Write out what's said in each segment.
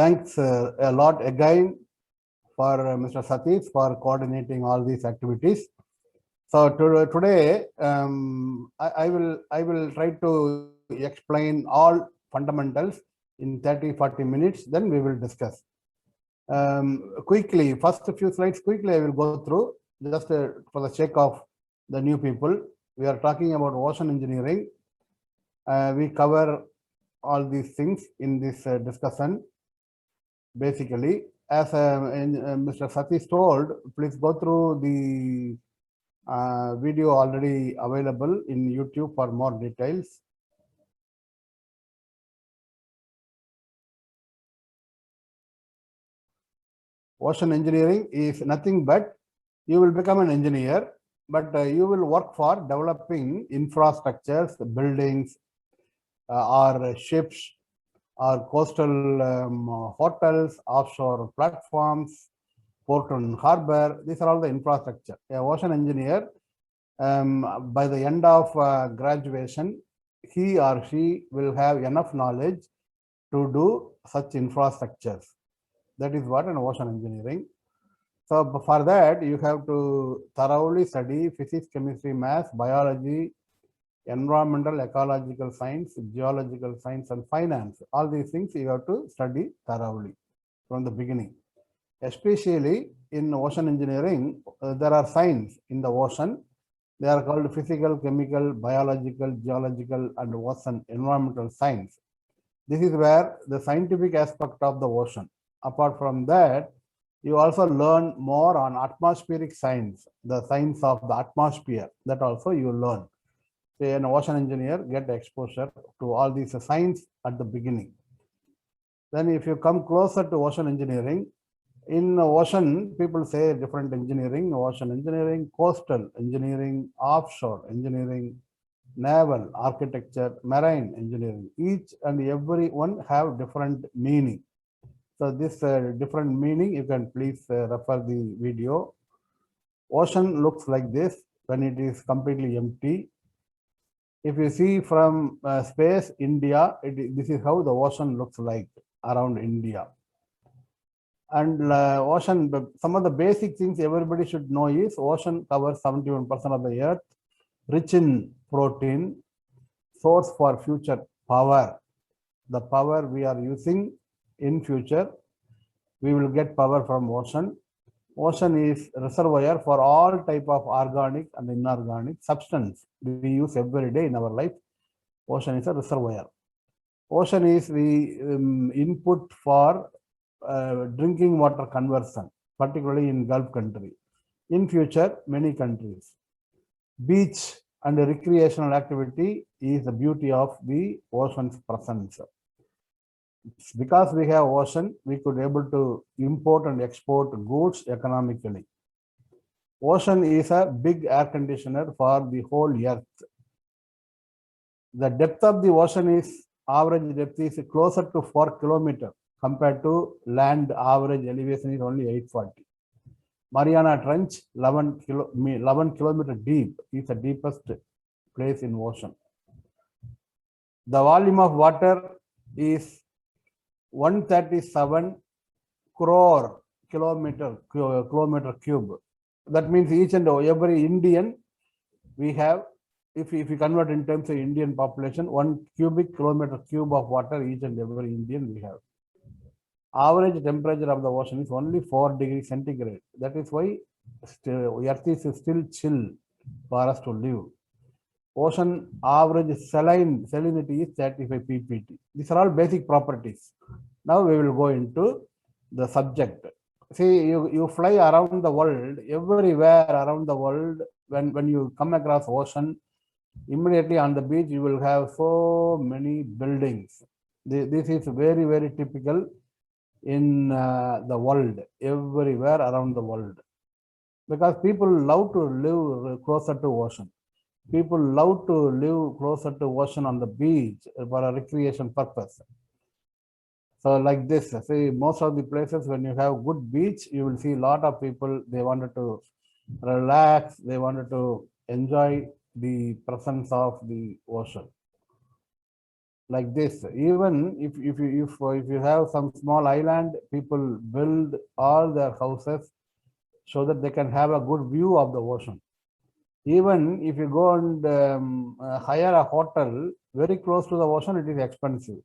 Thanks a lot again for Mr. Satish for coordinating all these activities. So today I will try to explain all fundamentals in 30-40 minutes. Then we will discuss quickly. First few slides quickly I will go through just for the sake of the new people. We are talking about ocean engineering. We cover all these things in this discussion. Basically, as Mr. Satish told, please go through the video already available in YouTube for more details. Ocean engineering is nothing but you will become an engineer, but you will work for developing infrastructures, buildings, or ships, or coastal hotels, offshore platforms, port and harbor. These are all the infrastructure. An ocean engineer, by the end of graduation, he or she will have enough knowledge to do such infrastructures. That is what an ocean engineering. So for that, you have to thoroughly study physics, chemistry, maths, biology, environmental, ecological science, geological science, and finance. All these things you have to study thoroughly from the beginning. Especially in ocean engineering, there are science in the ocean. They are called physical, chemical, biological, geological, and ocean environmental science. This is where the scientific aspect of the ocean. Apart from that, you also learn more on atmospheric science, the science of the atmosphere. That also you learn. Say an ocean engineer get exposure to all these science at the beginning. Then if you come closer to ocean engineering, in ocean, people say different engineering: ocean engineering, coastal engineering, offshore engineering, naval, architecture, marine engineering. Each and every one have different meaning. So this different meaning, you can please refer the video. Ocean looks like this when it is completely empty. If you see from space, India, this is how the ocean looks like around India. And ocean, some of the basic things everybody should know is ocean covers 71% of the earth, rich in protein, source for future power. The power we are using in future, we will get power from ocean. Ocean is reservoir for all type of organic and inorganic substance we use every day in our life. Ocean is a reservoir. Ocean is the input for drinking water conversion, particularly in Gulf country. In future, many countries. Beach and recreational activity is the beauty of the ocean's presence. Because we have ocean, we could able to import and export goods economically. Ocean is a big air conditioner for the whole earth. The depth of the ocean is, average depth is closer to 4 kilometers compared to land average elevation is only 840. Mariana Trench, 11 kilometers deep, is the deepest place in ocean. The volume of water is 137 crore kilometer cube. That means each and every Indian we have, if we convert in terms of Indian population, 1 cubic kilometer cube of water each and every Indian we have. Average temperature of the ocean is only 4 degrees centigrade. That is why Earth is still chill for us to live. Ocean average salinity is 35 ppt. These are all basic properties. Now we will go into the subject. See, you fly around the world, everywhere around the world, when you come across ocean, immediately on the beach, you will have so many buildings. This is very, very typical in the world, everywhere around the world. Because people love to live closer to ocean. People love to live closer to ocean on the beach for a recreation purpose. So like this, see, most of the places when you have good beach, you will see a lot of people, they wanted to relax, they wanted to enjoy the presence of the ocean. like this. Even if you have some small island, people build all their houses so that they can have a good view of the ocean. Even if you go and hire a hotel very close to the ocean, it is expensive,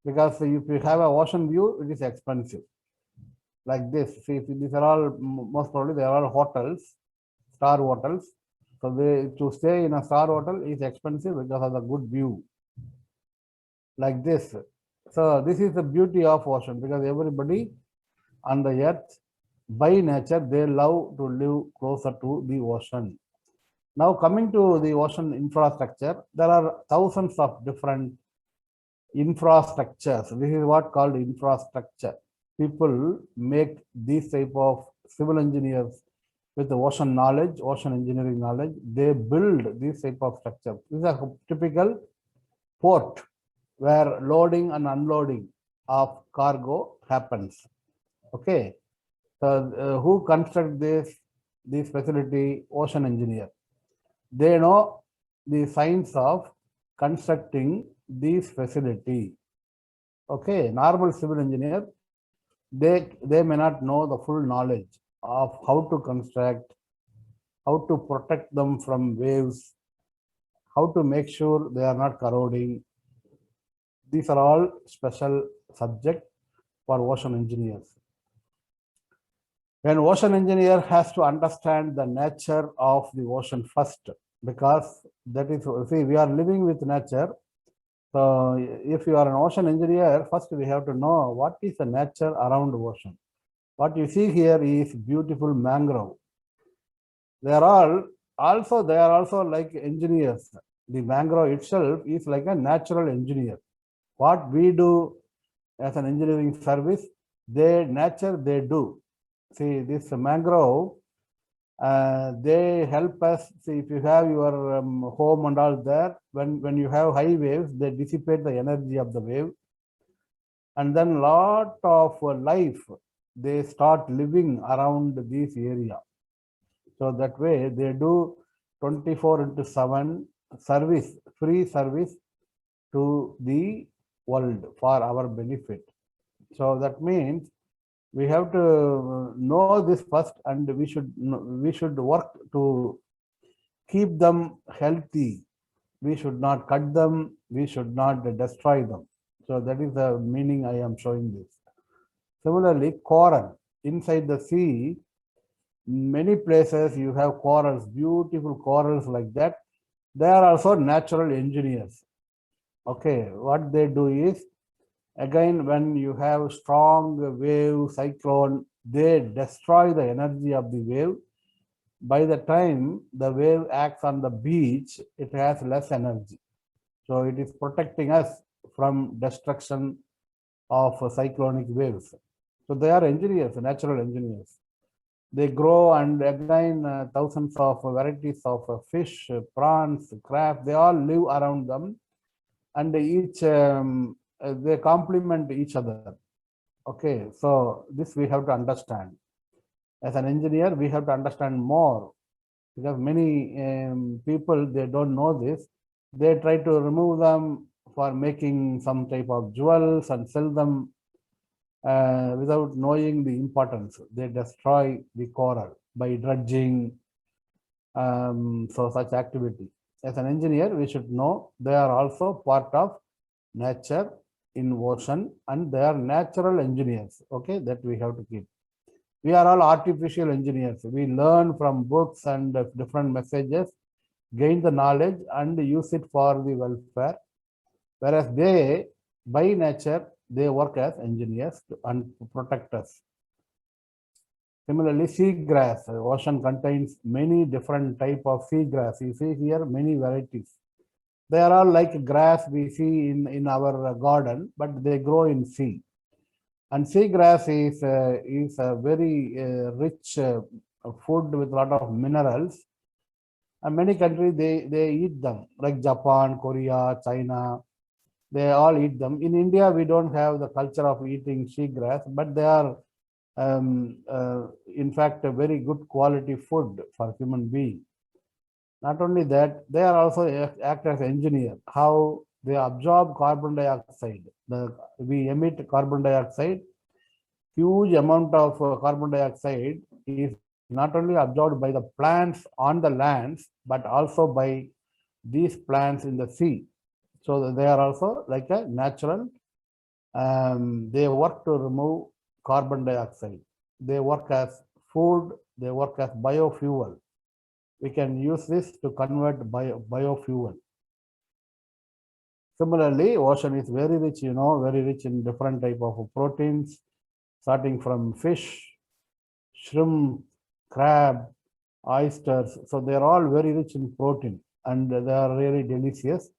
because if you have a ocean view, it is expensive. Like this, see, these are all most probably they are all hotels, star hotels. So to stay in a star hotel is expensive because of the good view. Like this. So this is the beauty of ocean, because everybody on the earth, by nature, they love to live closer to the ocean. Now coming to the ocean infrastructure, there are thousands of different infrastructures. This is what called infrastructure. People make these type of civil engineers with the ocean knowledge, ocean engineering knowledge. They build this type of structure. This is a typical port where loading and unloading of cargo happens. Okay, so who construct this facility? Ocean engineer. They know the science of constructing this facility. Okay, normal civil engineer, they may not know the full knowledge of how to construct, how to protect them from waves, how to make sure they are not corroding. These are all special subject for ocean engineers. An ocean engineer has to understand the nature of the ocean first, because that is, see, we are living with nature. So if you are an ocean engineer, first we have to know what is the nature around the ocean. What you see here is beautiful mangrove. They are also like engineers. The mangrove itself is like a natural engineer. What we do as an engineering service, they do. See, this mangrove, they help us. See, if you have your home and all there, when you have high waves, they dissipate the energy of the wave, and then lot of life, they start living around this area. So that way they do 24/7 service, free service to the world for our benefit. So that means we have to know this first, and we should work to keep them healthy. We should not cut them, we should not destroy them. So that is the meaning I am showing this. Similarly, coral inside the sea, many places you have corals, beautiful corals like that. They are also natural engineers. Okay, what they do is, again, when you have strong wave, cyclone, they destroy the energy of the wave. By the time the wave acts on the beach, it has less energy. So it is protecting us from destruction of cyclonic waves. So they are engineers, natural engineers. They grow, and again, thousands of varieties of fish, prawns, crab, they all live around them, and each they complement each other. Okay, so this we have to understand. As an engineer, we have to understand more, because many people, they don't know this. They try to remove them for making some type of jewels and sell them without knowing the importance. They destroy the coral by dredging, so such activity. As an engineer, we should know they are also part of nature in ocean, and they are natural engineers. Okay, that we have to keep. We are all artificial engineers. We learn from books and different messages, gain the knowledge and use it for the welfare. Whereas they, by nature, they work as engineers and protect us. Similarly, seagrass, ocean contains many different type of seagrass. You see here many varieties. They are all like grass we see in our garden, but they grow in sea. And seagrass is a very rich food with a lot of minerals. And many countries, they eat them, like Japan, Korea, China. They all eat them. In India, we don't have the culture of eating seagrass, but they are in fact a very good quality food for human being. Not only that, they are also act as engineer. How they absorb carbon dioxide. We emit carbon dioxide. Huge amount of carbon dioxide is not only absorbed by the plants on the lands, but also by these plants in the sea. So they are also like a natural, they work to remove carbon dioxide. They work as food, they work as biofuel. We can use this to convert biofuel. Similarly, ocean is very rich, very rich in different type of proteins, starting from fish, shrimp, crab, oysters. So they are all very rich in protein and they are really delicious.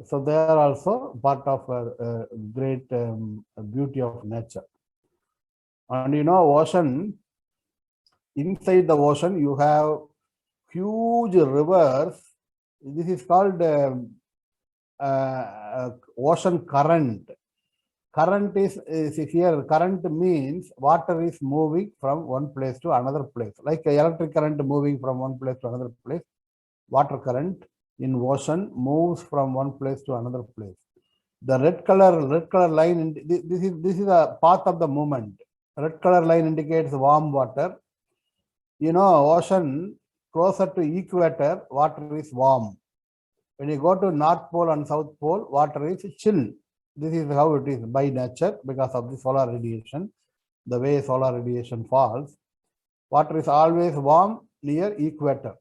So they are also part of a great beauty of nature. And ocean, inside the ocean, you have huge rivers. This is called ocean current. Current is here, current means water is moving from one place to another place, like electric current moving from one place to another place. Water current in ocean moves from one place to another place. The red color line, this is a path of the movement. Red color line indicates warm water. Ocean closer to equator, water is warm. When you go to North Pole and South Pole, water is chill. This is how it is by nature because of the solar radiation. The way solar radiation falls, water is always warm near equator.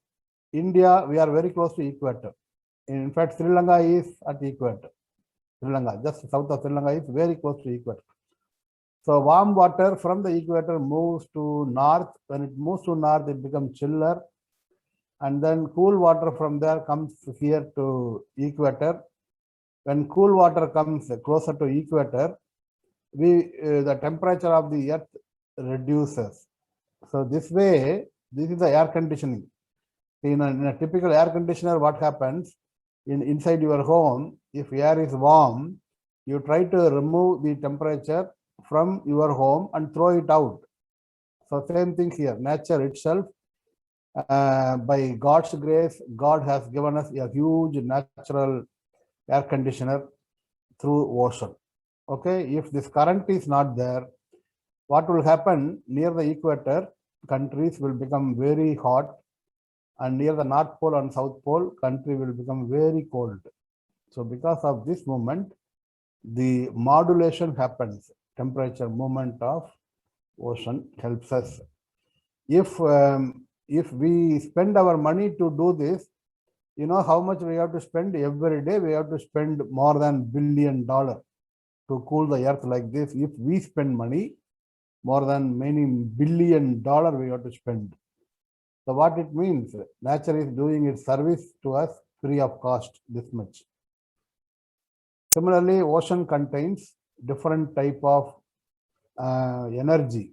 India, we are very close to equator. In fact, Sri Lanka is at equator. Sri Lanka, just south of Sri Lanka, is very close to equator. So warm water from the equator moves to north. When it moves to north, it becomes chiller. And then cool water from there comes here to equator. When cool water comes closer to equator, the temperature of the earth reduces. So this way, this is the air conditioning. In a typical air conditioner, what happens inside your home, if air is warm, you try to remove the temperature from your home and throw it out. So same thing here, nature itself, by God's grace, God has given us a huge natural air conditioner through ocean. Okay, if this current is not there, what will happen near the equator, countries will become very hot, and near the North Pole and South Pole, country will become very cold. So because of this movement, the modulation happens. Temperature movement of ocean helps us. If we spend our money to do this, how much we have to spend every day? We have to spend more than $1 billion to cool the earth like this. If we spend money, more than many $1 billion we have to spend. So what it means, nature is doing its service to us free of cost, this much. Similarly, ocean contains different type of energy.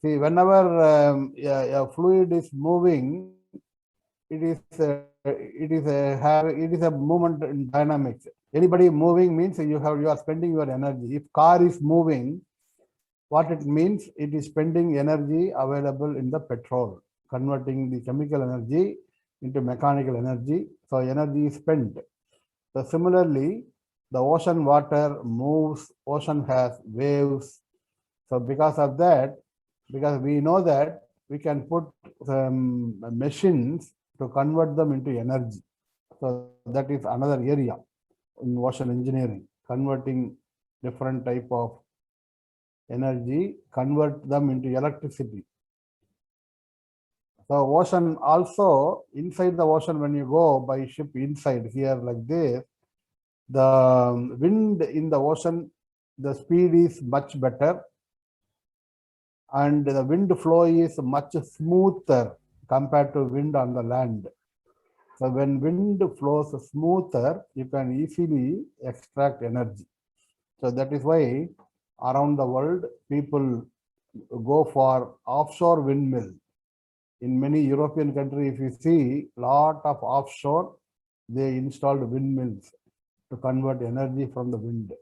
See, whenever a fluid is moving, it is a movement in dynamics. Anybody moving means you are spending your energy. If car is moving, what it means, it is spending energy available in the petrol, converting the chemical energy into mechanical energy. So energy is spent. So similarly, the ocean water moves, ocean has waves. So because of that, because we know that we can put machines to convert them into energy. So that is another area in ocean engineering, converting different type of energy, convert them into electricity. So ocean also, inside the ocean, when you go by ship inside here like this, the wind in the ocean, the speed is much better and the wind flow is much smoother compared to wind on the land. So when wind flows smoother, you can easily extract energy. So that is why around the world, people go for offshore windmill. In many European countries, if you see lot of offshore, they installed windmills to convert energy from the wind.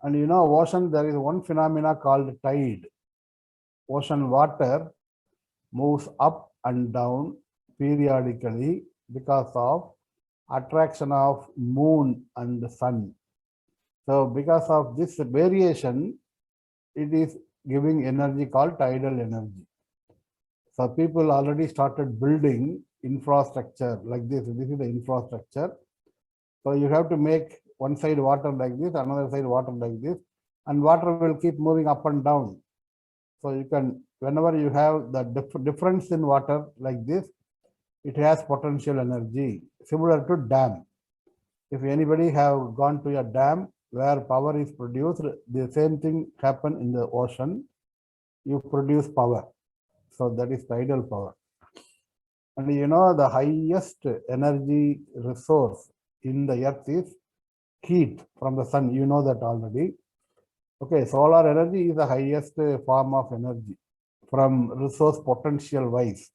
And ocean, there is one phenomena called tide. Ocean water moves up and down periodically because of attraction of moon and the sun. So because of this variation, it is giving energy called tidal energy. So people already started building infrastructure like this. This is the infrastructure. So you have to make one side water like this, another side water like this, and water will keep moving up and down. So you can, whenever you have the difference in water like this, it has potential energy, similar to dam. If anybody have gone to a dam where power is produced, the same thing happen in the ocean. You produce power. So that is tidal power. And you know, the highest energy resource in the earth is heat from the sun. You know that already. Okay, solar energy is the highest form of energy from resource potential wise.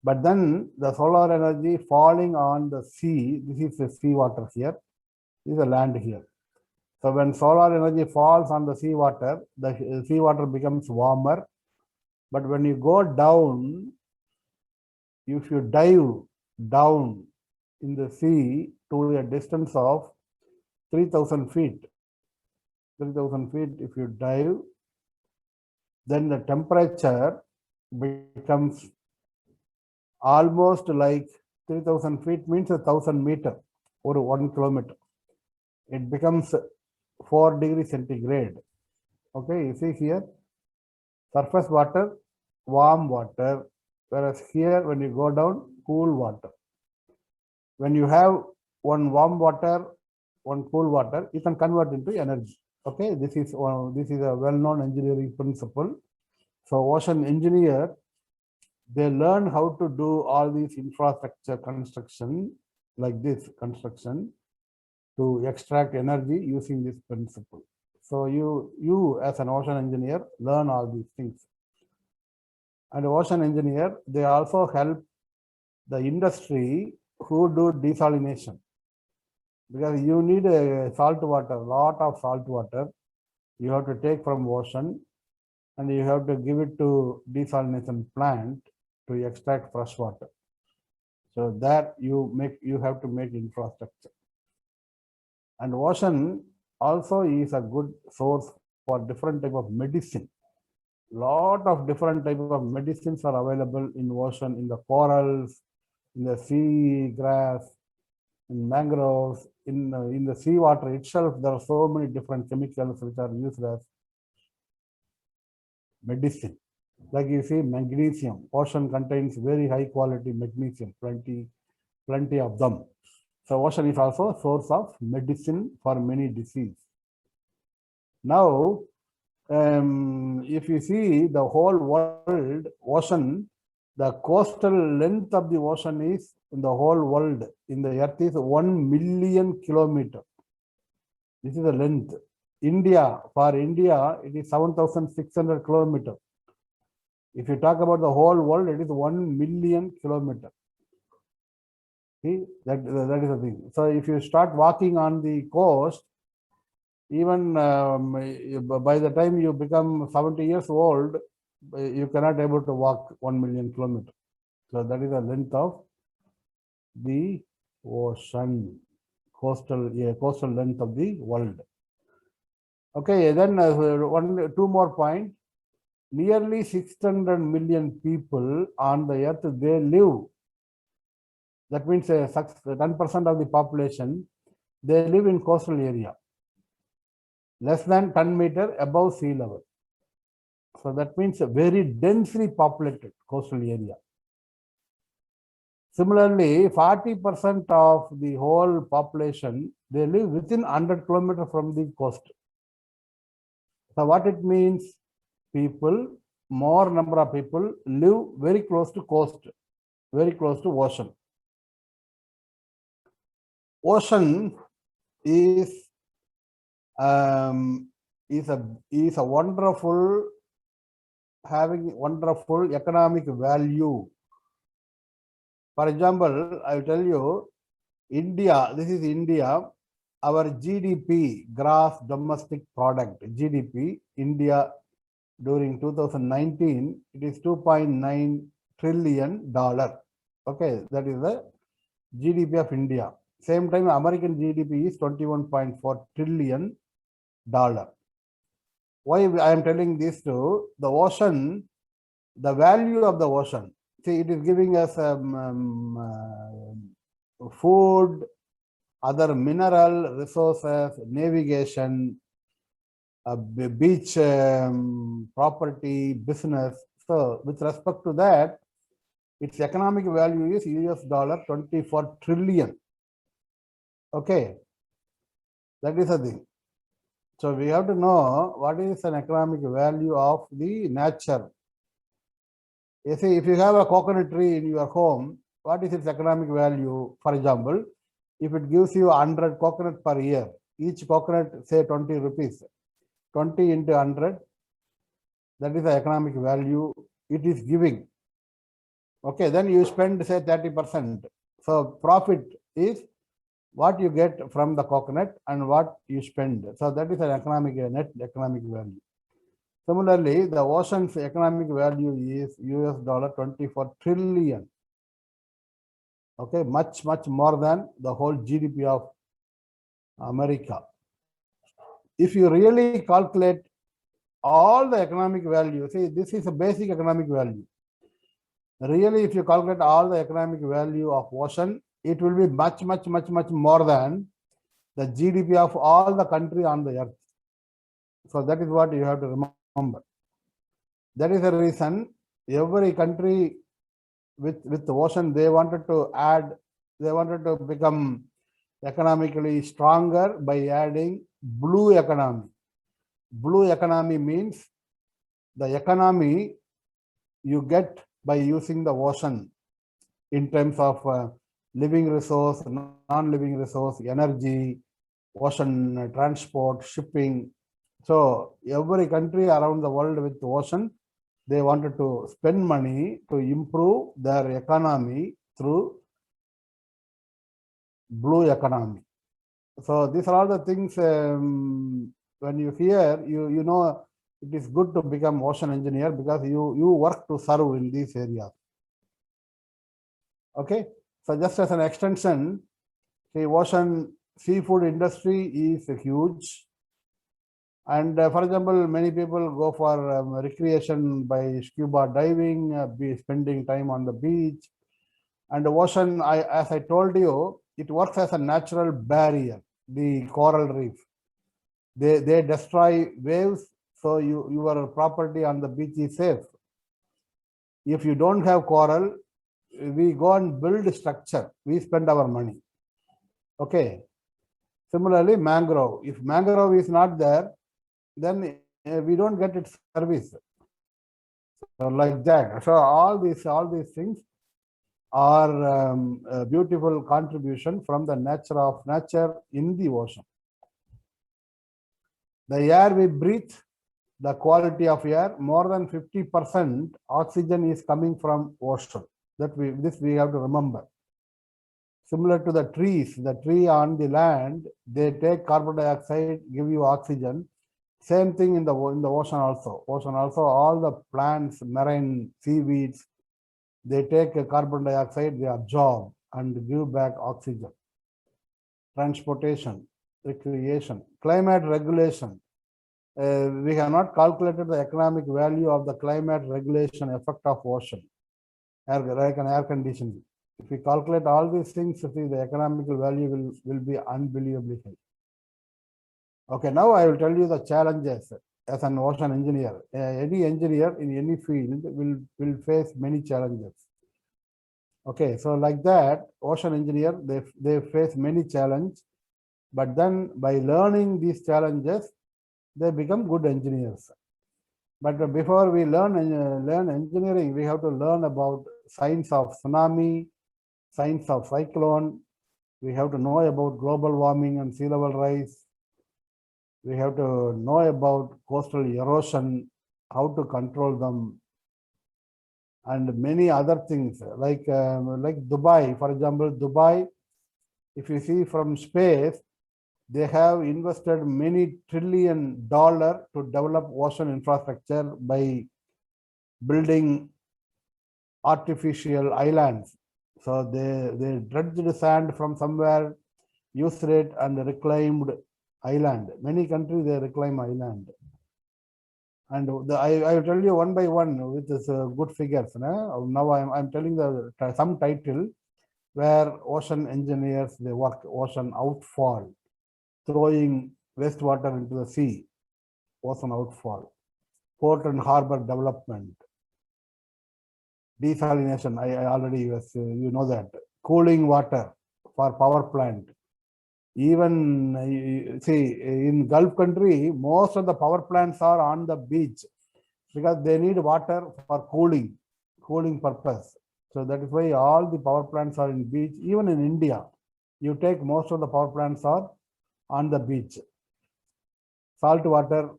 But then the solar energy falling on the sea, this is the sea water here, this is the land here. So when solar energy falls on the seawater, the seawater becomes warmer. But when you go down, if you dive down in the sea to a distance of 3,000 feet, 3,000 feet, if you dive, then the temperature becomes almost like 3,000 feet means 1,000 meter or 1 kilometer. It becomes 4 degrees centigrade. Okay, you see here, surface water, warm water, whereas here when you go down, cool water. When you have one warm water, one cool water, you can convert into energy. Okay, this is a well-known engineering principle. So ocean engineer, they learn how to do all these infrastructure construction like this construction to extract energy using this principle. So you as an ocean engineer learn all these things. And ocean engineer, they also help the industry who do desalination, because you need a salt water, lot of salt water you have to take from ocean, and you have to give it to desalination plant to extract fresh water. So that you have to make infrastructure. And ocean also is a good source for different type of medicine. Lot of different type of medicines are available in ocean, in the corals, in the sea grass, in mangroves, in the seawater itself. There are so many different chemicals which are used as medicine. Like you see, magnesium. Ocean contains very high quality magnesium, plenty of them. So ocean is also a source of medicine for many diseases. Now, if you see the whole world, ocean, the coastal length of the ocean is in the whole world, in the earth, is 1 million kilometers. This is the length. India, for India, it is 7,600 kilometers. If you talk about the whole world, it is 1 million kilometers. See, that is the thing. So if you start walking on the coast, even by the time you become 70 years old, you cannot able to walk 1 million kilometers. So that is the length of the ocean, coastal length of the world. Okay, then two more points. Nearly 600 million people on the earth, they live. That means 10% of the population, they live in coastal area, less than 10 meters above sea level. So that means a very densely populated coastal area. Similarly, 40% of the whole population, they live within 100 kilometers from the coast. So what it means, people, more number of people live very close to coast, very close to ocean. Ocean is a wonderful, having wonderful economic value. For example, I will tell you, India, this is India, our GDP, gross domestic product, GDP, India during 2019, it is $2.9 trillion. Okay, that is the GDP of India. Same time, American GDP is $21.4 trillion. Why I am telling this to the ocean, the value of the ocean. See, it is giving us food, other mineral resources, navigation, beach property, business. So with respect to that, its economic value is $24 trillion. Okay, that is the thing. So we have to know what is an economic value of the nature. You see, if you have a coconut tree in your home, what is its economic value? For example, if it gives you 100 coconut per year, each coconut say 20 rupees, 20 into 100, that is the economic value it is giving. Okay, then you spend say 30%. So profit is what you get from the coconut and what you spend. So that is an economic net economic value. Similarly, the ocean's economic value is $24 trillion. Okay, much more than the whole GDP of America. If you really calculate all the economic value, see, this is a basic economic value. Really, if you calculate all the economic value of ocean, it will be much more than the GDP of all the country on the earth. So that is what you have to remember. That is the reason every country with the ocean, they wanted to become economically stronger by adding blue economy. Blue economy means the economy you get by using the ocean in terms of living resource, non-living resource, energy, ocean transport, shipping. So every country around the world with the ocean, they wanted to spend money to improve their economy through blue economy. So these are all the things when you hear, you know it is good to become ocean engineer because you work to serve in these areas. Okay, so just as an extension, the ocean seafood industry is huge. And for example, many people go for recreation by scuba diving, be spending time on the beach. And the ocean, as I told you, it works as a natural barrier, the coral reef. They destroy waves, so your property on the beach is safe. If you don't have coral, we go and build structure, we spend our money. Okay. Similarly, mangrove. If mangrove is not there, then we don't get its service. So like that. So all these things are a beautiful contribution from the nature in the ocean. The air we breathe, the quality of air, more than 50% oxygen is coming from ocean. This we have to remember. Similar to the trees, the tree on the land, they take carbon dioxide, give you oxygen. Same thing in the ocean also. Ocean also, all the plants, marine seaweeds, they take carbon dioxide, they absorb and give back oxygen. Transportation, recreation, climate regulation. We have not calculated the economic value of the climate regulation effect of ocean, like an air conditioning. If we calculate all these things, see, the economical value will be unbelievably high. Okay, now I will tell you the challenges as an ocean engineer. Any engineer in any field will face many challenges. Okay, so like that, ocean engineer, they face many challenges, but then by learning these challenges, they become good engineers. But before we learn engineering, we have to learn about science of tsunami, science of cyclone. We have to know about global warming and sea level rise. We have to know about coastal erosion, how to control them, and many other things like Dubai. For example, Dubai, if you see from space, they have invested many $1 trillion to develop ocean infrastructure by building artificial islands. So they dredged sand from somewhere, used it and reclaimed island. Many countries they reclaim island. And I will tell you one by one with this good figures. No? Now I'm telling some title where ocean engineers they work, ocean outfall, throwing wastewater into the sea, ocean outfall, port and harbor development, desalination. I already you know that, cooling water for power plant. Even see in Gulf country, most of the power plants are on the beach because they need water for cooling purpose. So that is why all the power plants are in beach. Even in India, you take most of the power plants are on the beach. Salt water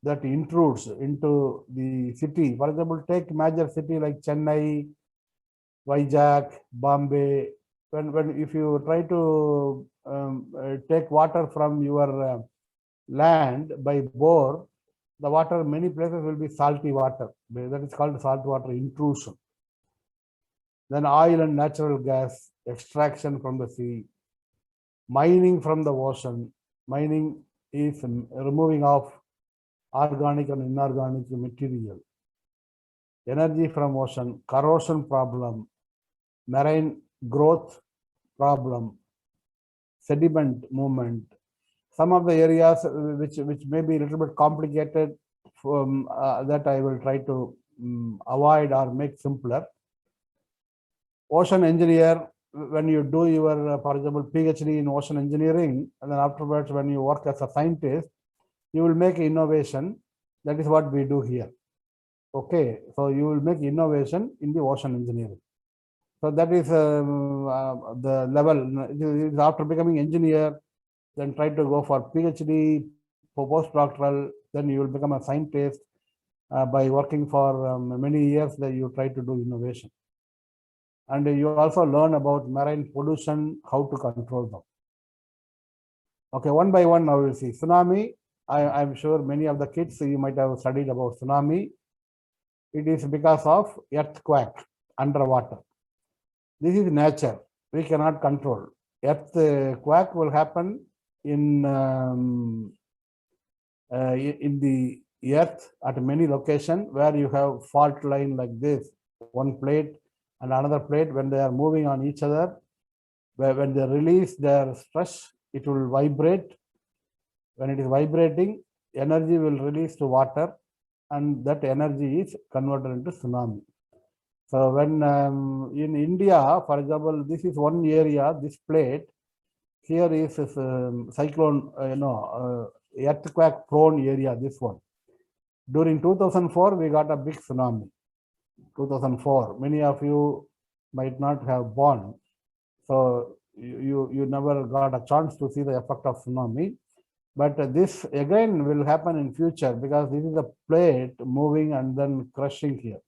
that intrudes into the city. For example, take major city like Chennai, Vizag, Bombay. When if you try to take water from your land by bore, the water many places will be salty water. That is called salt water intrusion. Then oil and natural gas extraction from the sea, mining from the ocean. Mining is removing of organic and inorganic material. Energy from ocean, corrosion problem, marine growth problem, sediment movement. Some of the areas which may be a little bit complicated from, that I will try to avoid or make simpler. Ocean engineer, when you do your, for example, PhD in ocean engineering, and then afterwards when you work as a scientist, you will make innovation. That is what we do here. Okay, so you will make innovation in the ocean engineering. So that is the level. After becoming engineer, then try to go for PhD, for postdoctoral, then you will become a scientist. By working for many years, that you try to do innovation. And you also learn about marine pollution, how to control them. Okay, one by one now we'll see. Tsunami, I'm sure many of the kids, you might have studied about tsunami. It is because of earthquake underwater. This is nature, we cannot control. Earthquake will happen in the earth at many locations where you have fault line like this, one plate and another plate. When they are moving on each other, when they release their stress, it will vibrate. When it is vibrating, energy will release to water, and that energy is converted into tsunami. So when in India, for example, this is one area, this plate, here is cyclone, earthquake prone area, this one. During 2004, we got a big tsunami. 2004, many of you might not have born, so you never got a chance to see the effect of tsunami. But this again will happen in future because this is a plate moving and then crushing here.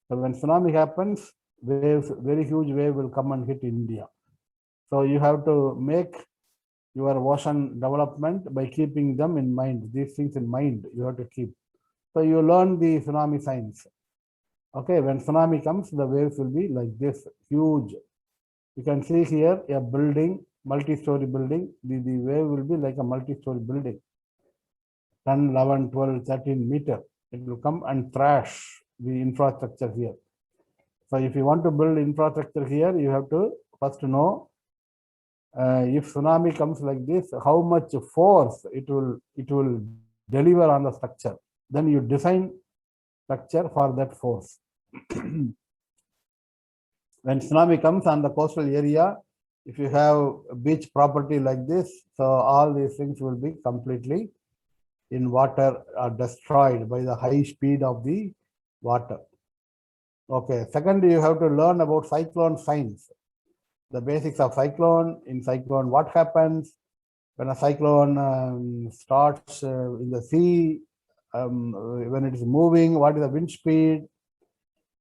So when tsunami happens, waves, very huge wave will come and hit India. So you have to make your ocean development by keeping them in mind. These things in mind you have to keep. So you learn the tsunami science. Okay, when tsunami comes, the waves will be like this, huge. You can see here a building, multi-story building. The wave will be like a multi-story building. 10, 11, 12, 13 meter. It will come and thrash the infrastructure here. So if you want to build infrastructure here, you have to first know if tsunami comes like this, how much force it will deliver on the structure. Then you design structure for that force. When tsunami comes on the coastal area, if you have beach property like this, so all these things will be completely in water or destroyed by the high speed of the water. Okay, second, you have to learn about cyclone science. The basics of cyclone. In cyclone, what happens when a cyclone starts in the sea, when it is moving, what is the wind speed?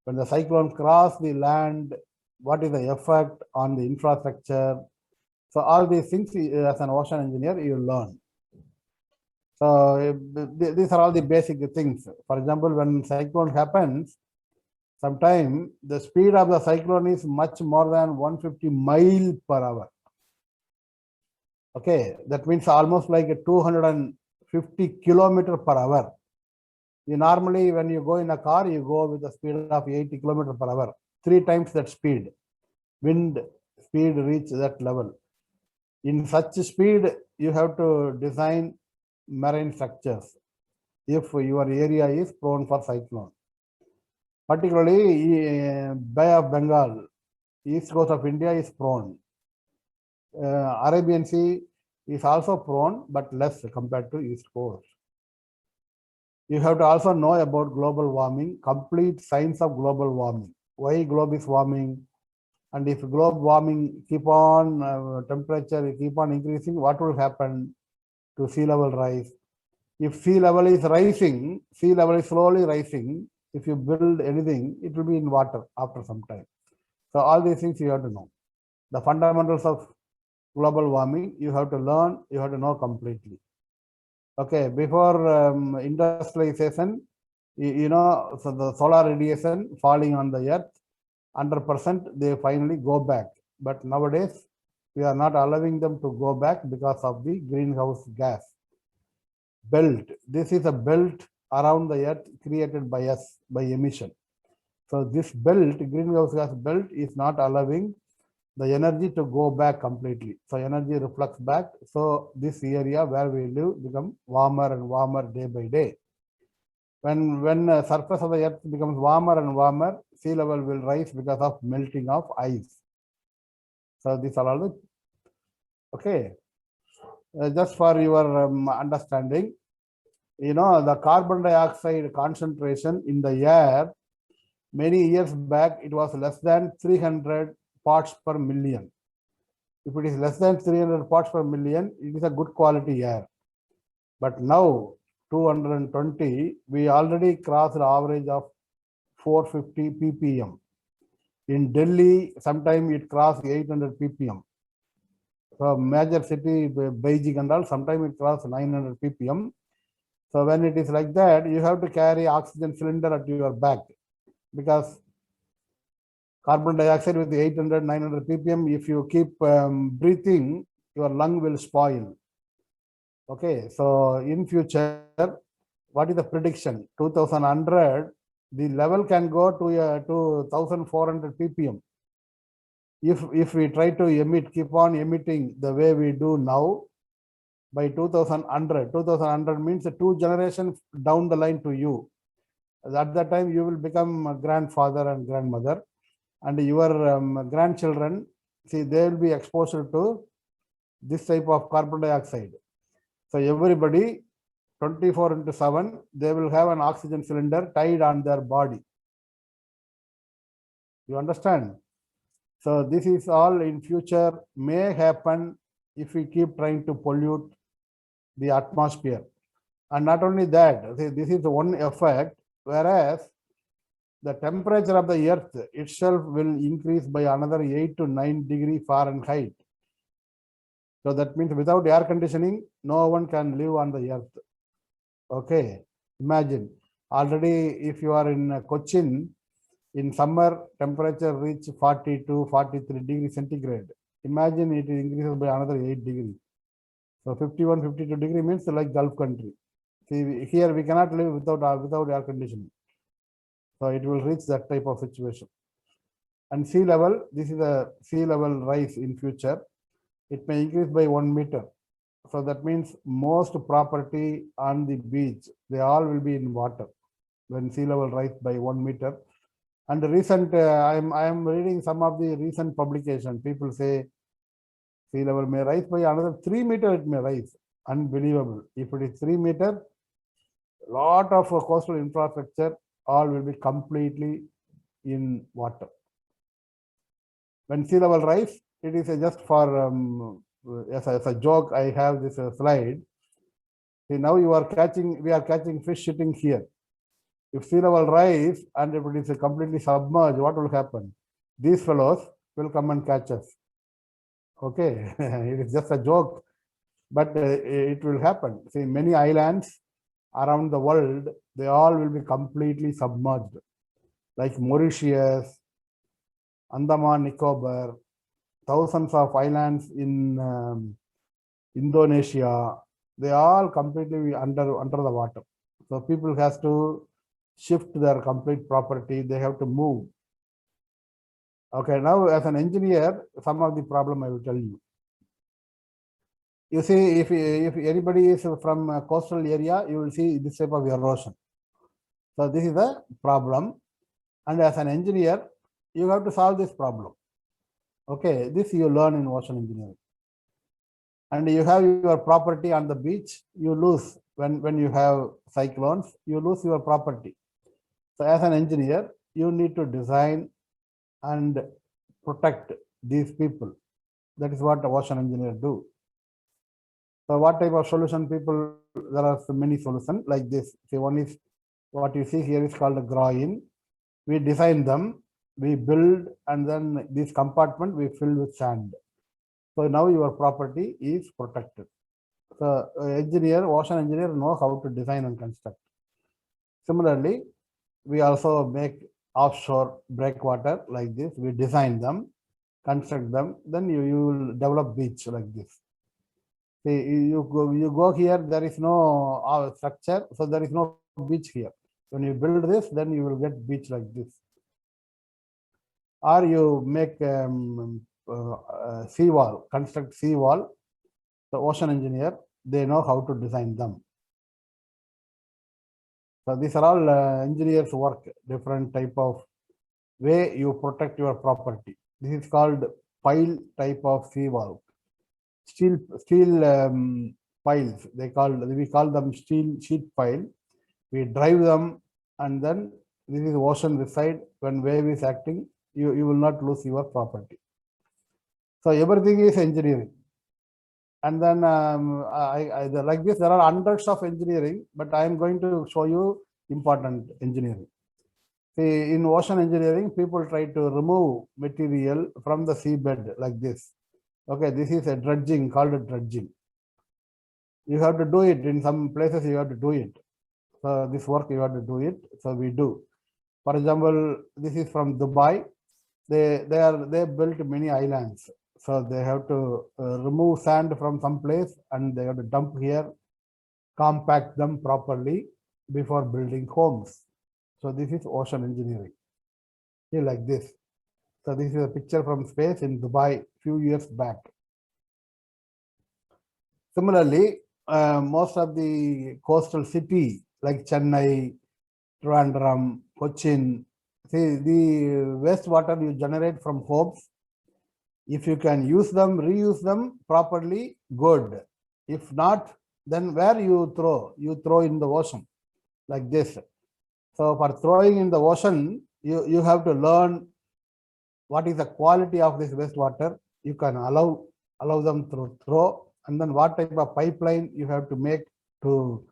When the cyclone crosses the land, what is the effect on the infrastructure? So all these things as an ocean engineer you learn. So these are all the basic things. For example, when cyclone happens, Sometimes the speed of the cyclone is much more than 150 miles per hour. Okay, that means almost like a 250 kilometer per hour. You normally, when you go in a car, you go with the speed of 80 kilometer per hour, 3 times that speed. Wind speed reach that level. In such speed, you have to design marine structures if your area is prone for cyclone. Particularly, Bay of Bengal, east coast of India is prone. Arabian Sea is also prone, but less compared to east coast. You have to also know about global warming, complete science of global warming. Why globe is warming? And if globe warming keep on, temperature keep on increasing, what will happen to sea level rise? If sea level is rising, sea level is slowly rising, if you build anything, it will be in water after some time. So all these things you have to know. The fundamentals of global warming, you have to learn, you have to know completely. Okay, before industrialization, you know, so the solar radiation falling on the earth, 100% they finally go back. But nowadays, we are not allowing them to go back because of the greenhouse gas belt. This is a belt around the earth created by us by emission. So this belt, greenhouse gas belt, is not allowing the energy to go back completely. So energy reflects back. So this area where we live become warmer and warmer day by day. When surface of the earth becomes warmer and warmer, sea level will rise because of melting of ice. So these are all the, okay. Just for your understanding, you know, the carbon dioxide concentration in the air, many years back, it was less than 300 parts per million. If it is less than 300 parts per million, it is a good quality air. But now, 220, we already crossed the average of 450 ppm. In Delhi, sometime it crossed 800 ppm. So major city, Beijing and all, sometimes it crossed 900 ppm. So when it is like that, you have to carry oxygen cylinder at your back, because carbon dioxide with 800, 900 ppm, if you keep breathing, your lung will spoil. Okay, so in future, what is the prediction? 2100, the level can go to 1400 ppm. If we try to emit, keep on emitting the way we do now, by 2100 means 2 generations down the line to you. At that time, you will become a grandfather and grandmother, and your grandchildren, see, they will be exposed to this type of carbon dioxide. So everybody, 24/7, they will have an oxygen cylinder tied on their body. You understand? So this is all in future may happen if we keep trying to pollute the atmosphere. And not only that, this is one effect, whereas the temperature of the earth itself will increase by another 8 to 9 degree Fahrenheit. So that means without air conditioning, no one can live on the earth. Okay, imagine already if you are in Cochin, in summer temperature reach 42, 43 degrees centigrade. Imagine it increases by another 8 degrees. So 51, 52 degree means like Gulf country. See, here we cannot live without air conditioning. So it will reach that type of situation. And sea level, this is a sea level rise in future. It may increase by 1 meter. So that means most property on the beach, they all will be in water when sea level rise by 1 meter. And the recent, I am reading some of the recent publication. People say sea level may rise by another 3 meter. It may rise. Unbelievable. If it is 3 meter, lot of coastal infrastructure all will be completely in water. When sea level rise, it is just for as a joke. I have this slide. See, now we are catching fish sitting here. If sea level rise and if it is completely submerged, what will happen? These fellows will come and catch us. Okay, it is just a joke, but it will happen. See, many islands around the world, they all will be completely submerged. like Mauritius, Andaman Nicobar, thousands of islands in Indonesia, they all completely under the water. So people has to shift their complete property. They have to move. Okay, now as an engineer, some of the problem I will tell you. You see, if anybody is from a coastal area, you will see this type of erosion. So this is the problem. And as an engineer, you have to solve this problem. Okay, this you learn in ocean engineering. And you have your property on the beach, you lose when you have cyclones, you lose your property. So as an engineer, you need to design and protect these people. That is what the ocean engineer do. So what type of solution people, there are so many solutions like this. See, one is what you see here is called a groin. We design them, we build, and then this compartment we fill with sand. So now your property is protected. So engineer, ocean engineer know how to design and construct. Similarly, we also make offshore breakwater like this. We design them, construct them, then you will develop beach like this. See, you go here, there is no structure, so there is no beach here. When you build this, then you will get beach like this. Or you make seawall, construct seawall. The ocean engineer, they know how to design them. So these are all engineers work, different type of way you protect your property. This is called pile type of seawall. Steel piles, we call them steel sheet pile. We drive them, and then this is ocean this side. When wave is acting, you will not lose your property. So everything is engineering. And then like this, there are hundreds of engineering, but I am going to show you important engineering. See, in ocean engineering, people try to remove material from the seabed like this. Okay, this is a dredging, called a dredging. You have to do it in some places, you have to do it. So this work you have to do it. So we do. For example, this is from Dubai. They built many islands. So they have to remove sand from some place and they have to dump here, compact them properly before building homes. So this is ocean engineering. See, like this. So this is a picture from space in Dubai few years back. Similarly, most of the coastal city like Chennai, Trivandrum, Cochin, see, the wastewater you generate from homes, if you can use them, reuse them properly, good. If not, then where you throw? You throw in the ocean like this. So for throwing in the ocean, you have to learn what is the quality of this wastewater. You can allow them to throw, and then what type of pipeline you have to make to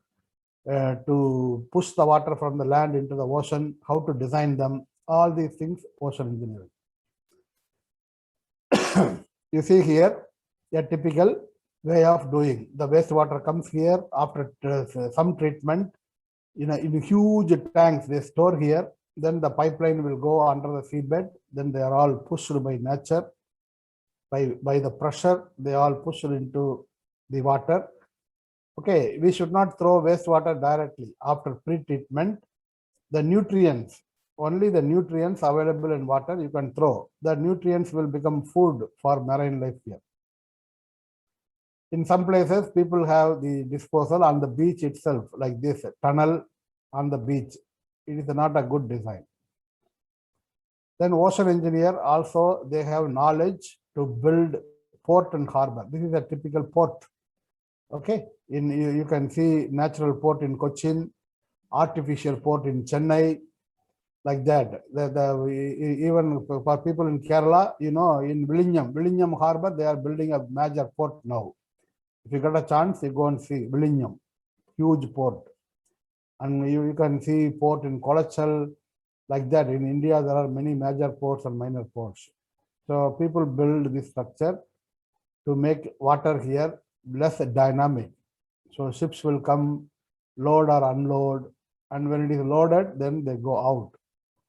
push the water from the land into the ocean, how to design them, all these things, ocean engineering. You see here a typical way of doing. The wastewater comes here after some treatment in huge tanks they store here. Then the pipeline will go under the seabed. Then they are all pushed by nature, by the pressure. They all pushed into the water. Okay, we should not throw wastewater directly after pre-treatment. The nutrients, only the nutrients available in water you can throw. The nutrients will become food for marine life here. In some places, people have the disposal on the beach itself, like this tunnel on the beach. It is not a good design. Then ocean engineer also, they have knowledge to build port and harbor. This is a typical port. Okay, you can see natural port in Cochin, artificial port in Chennai, like that. Even for people in Kerala, in Vizhinjam harbor, they are building a major port now. If you get a chance, you go and see Vizhinjam, huge port. And you can see port in Kolachal, like that. In India, there are many major ports and minor ports. So people build this structure to make water here less dynamic. So ships will come, load or unload, and when it is loaded, then they go out.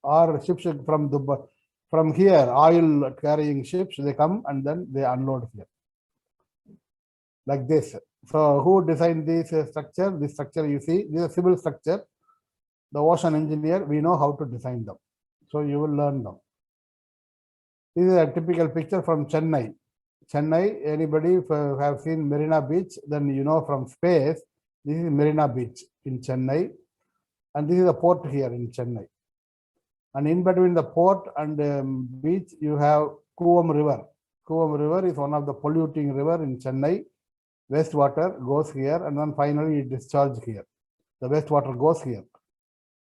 or ships from Dubai, from here, oil carrying ships, they come and then they unload here. Like this. So who designed this structure? This structure you see, this is a civil structure. The ocean engineer, we know how to design them. So you will learn them. This is a typical picture from Chennai. Chennai, anybody have seen Marina Beach, then you know from space, this is Marina Beach in Chennai. And this is a port here in Chennai. And in between the port and beach, you have Kuvam River. Kuvam River is one of the polluting river in Chennai. Wastewater goes here and then finally it discharges here. The wastewater goes here.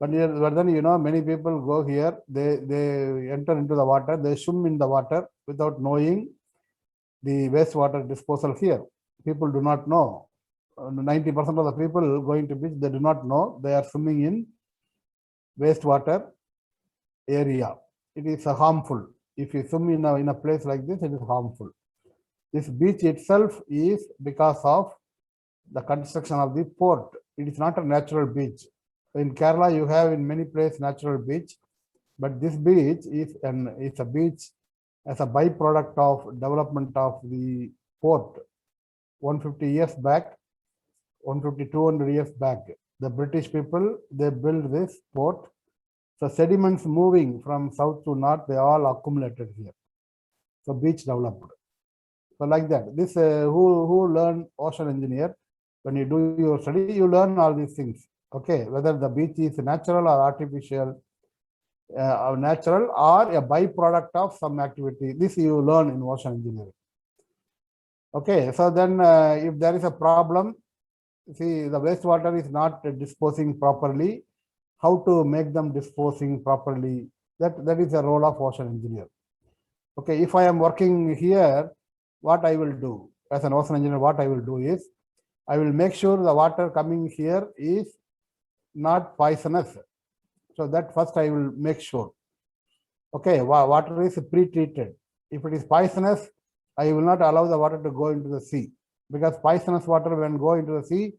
But then, you know, many people go here, they enter into the water, they swim in the water without knowing the wastewater disposal here. People do not know. 90% of the people going to beach, they do not know they are swimming in wastewater area. It is harmful. If you swim in a place like this, it is harmful. This beach itself is because of the construction of the port. It is not a natural beach. In Kerala, you have in many places natural beach, but this beach is a beach as a byproduct of development of the port. 150 years back, 150, 200 years back, the British people, they built this port. So sediments moving from south to north, they all accumulated here. So beach developed. So like that, this who learn ocean engineer, when you do your study, you learn all these things. Okay, whether the beach is natural or artificial, natural or a byproduct of some activity. This you learn in ocean engineering. Okay, so then if there is a problem, see the wastewater is not disposing properly, how to make them disposing properly, that is the role of ocean engineer. Okay, if I am working here, what I will do as an ocean engineer, what I will do is, I will make sure the water coming here is not poisonous. So that first I will make sure. Okay, water is pre-treated. If it is poisonous, I will not allow the water to go into the sea, because poisonous water when go into the sea,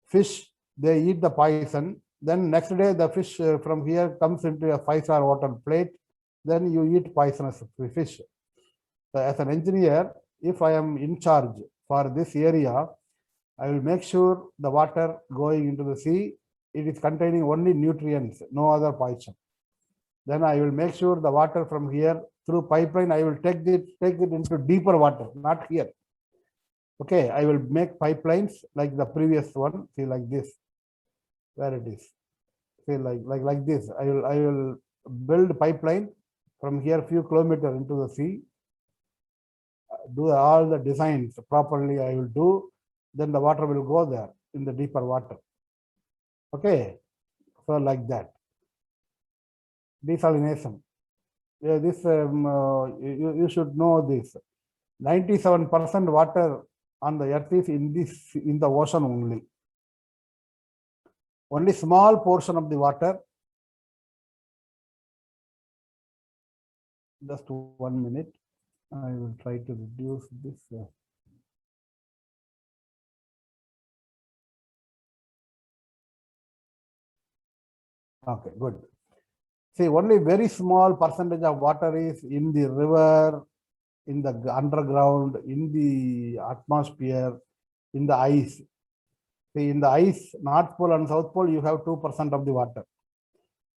fish, they eat the poison. Then next day the fish from here comes into a 5-star hotel plate, then you eat poisonous fish. So as an engineer, if I am in charge for this area, I will make sure the water going into the sea, it is containing only nutrients, no other poison. Then I will make sure the water from here through pipeline, I will take it into deeper water, not here. Okay, I will make pipelines like the previous one, see like this, where it is, see like this. I will build pipeline from here few kilometers into the sea, do all the designs properly I will do, then the water will go there in the deeper water. Okay, so like that. Desalination. Yeah, this you should know this. 97% water on the earth is in the ocean only. Only small portion of the water. Just 1 minute. I will try to reduce this. Okay, good. See, only very small percentage of water is in the river, in the underground, in the atmosphere, in the ice. See, in the ice, North Pole and South Pole, you have 2% of the water.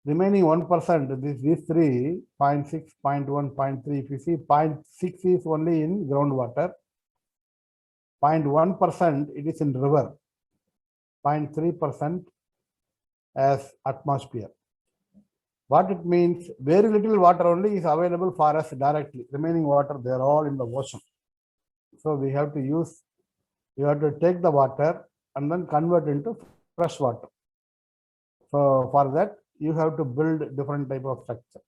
Remaining 1%, these three, 0.6, 0.1, 0.3, if you see, 0.6 is only in groundwater, 0.1% it is in river, 0.3% as atmosphere. What it means, very little water only is available for us directly. Remaining water, they are all in the ocean. So we have to use, you have to take the water and then convert into fresh water. So for that, you have to build different type of structure.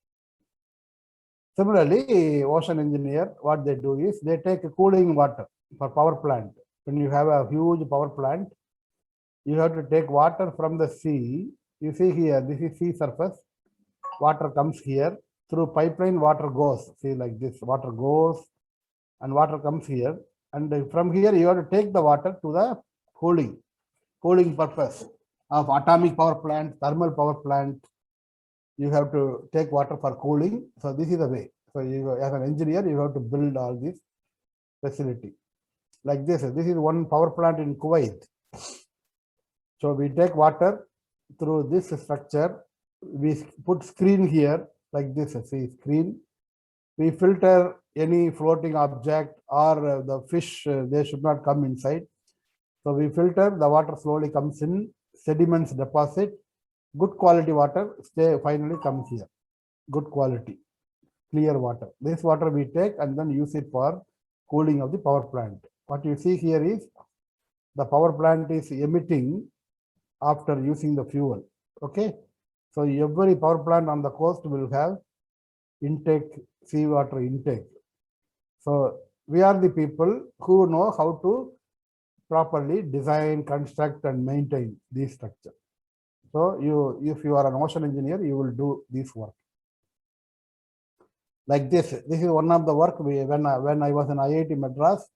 Similarly, ocean engineer, what they do is they take cooling water for power plant. When you have a huge power plant, you have to take water from the sea. You see here, this is sea surface. Water comes here through pipeline, water goes. See like this, water goes and water comes here. And from here, you have to take the water to the cooling purpose of atomic power plant, thermal power plant, you have to take water for cooling. So this is the way. So you, as an engineer, you have to build all this facility like this. This is one power plant in Kuwait. So we take water through this structure. We put screen here like this. See screen. We filter any floating object or the fish. They should not come inside. So we filter. The water slowly comes in. Sediments deposit. Good quality water finally comes here. Good quality, clear water. This water we take and then use it for cooling of the power plant. What you see here is the power plant is emitting after using the fuel. Okay. So every power plant on the coast will have intake, seawater intake. So we are the people who know how to properly design, construct, and maintain these structures. So if you are an ocean engineer, you will do this work. Like this. This is one of the work when I was in IIT Madras,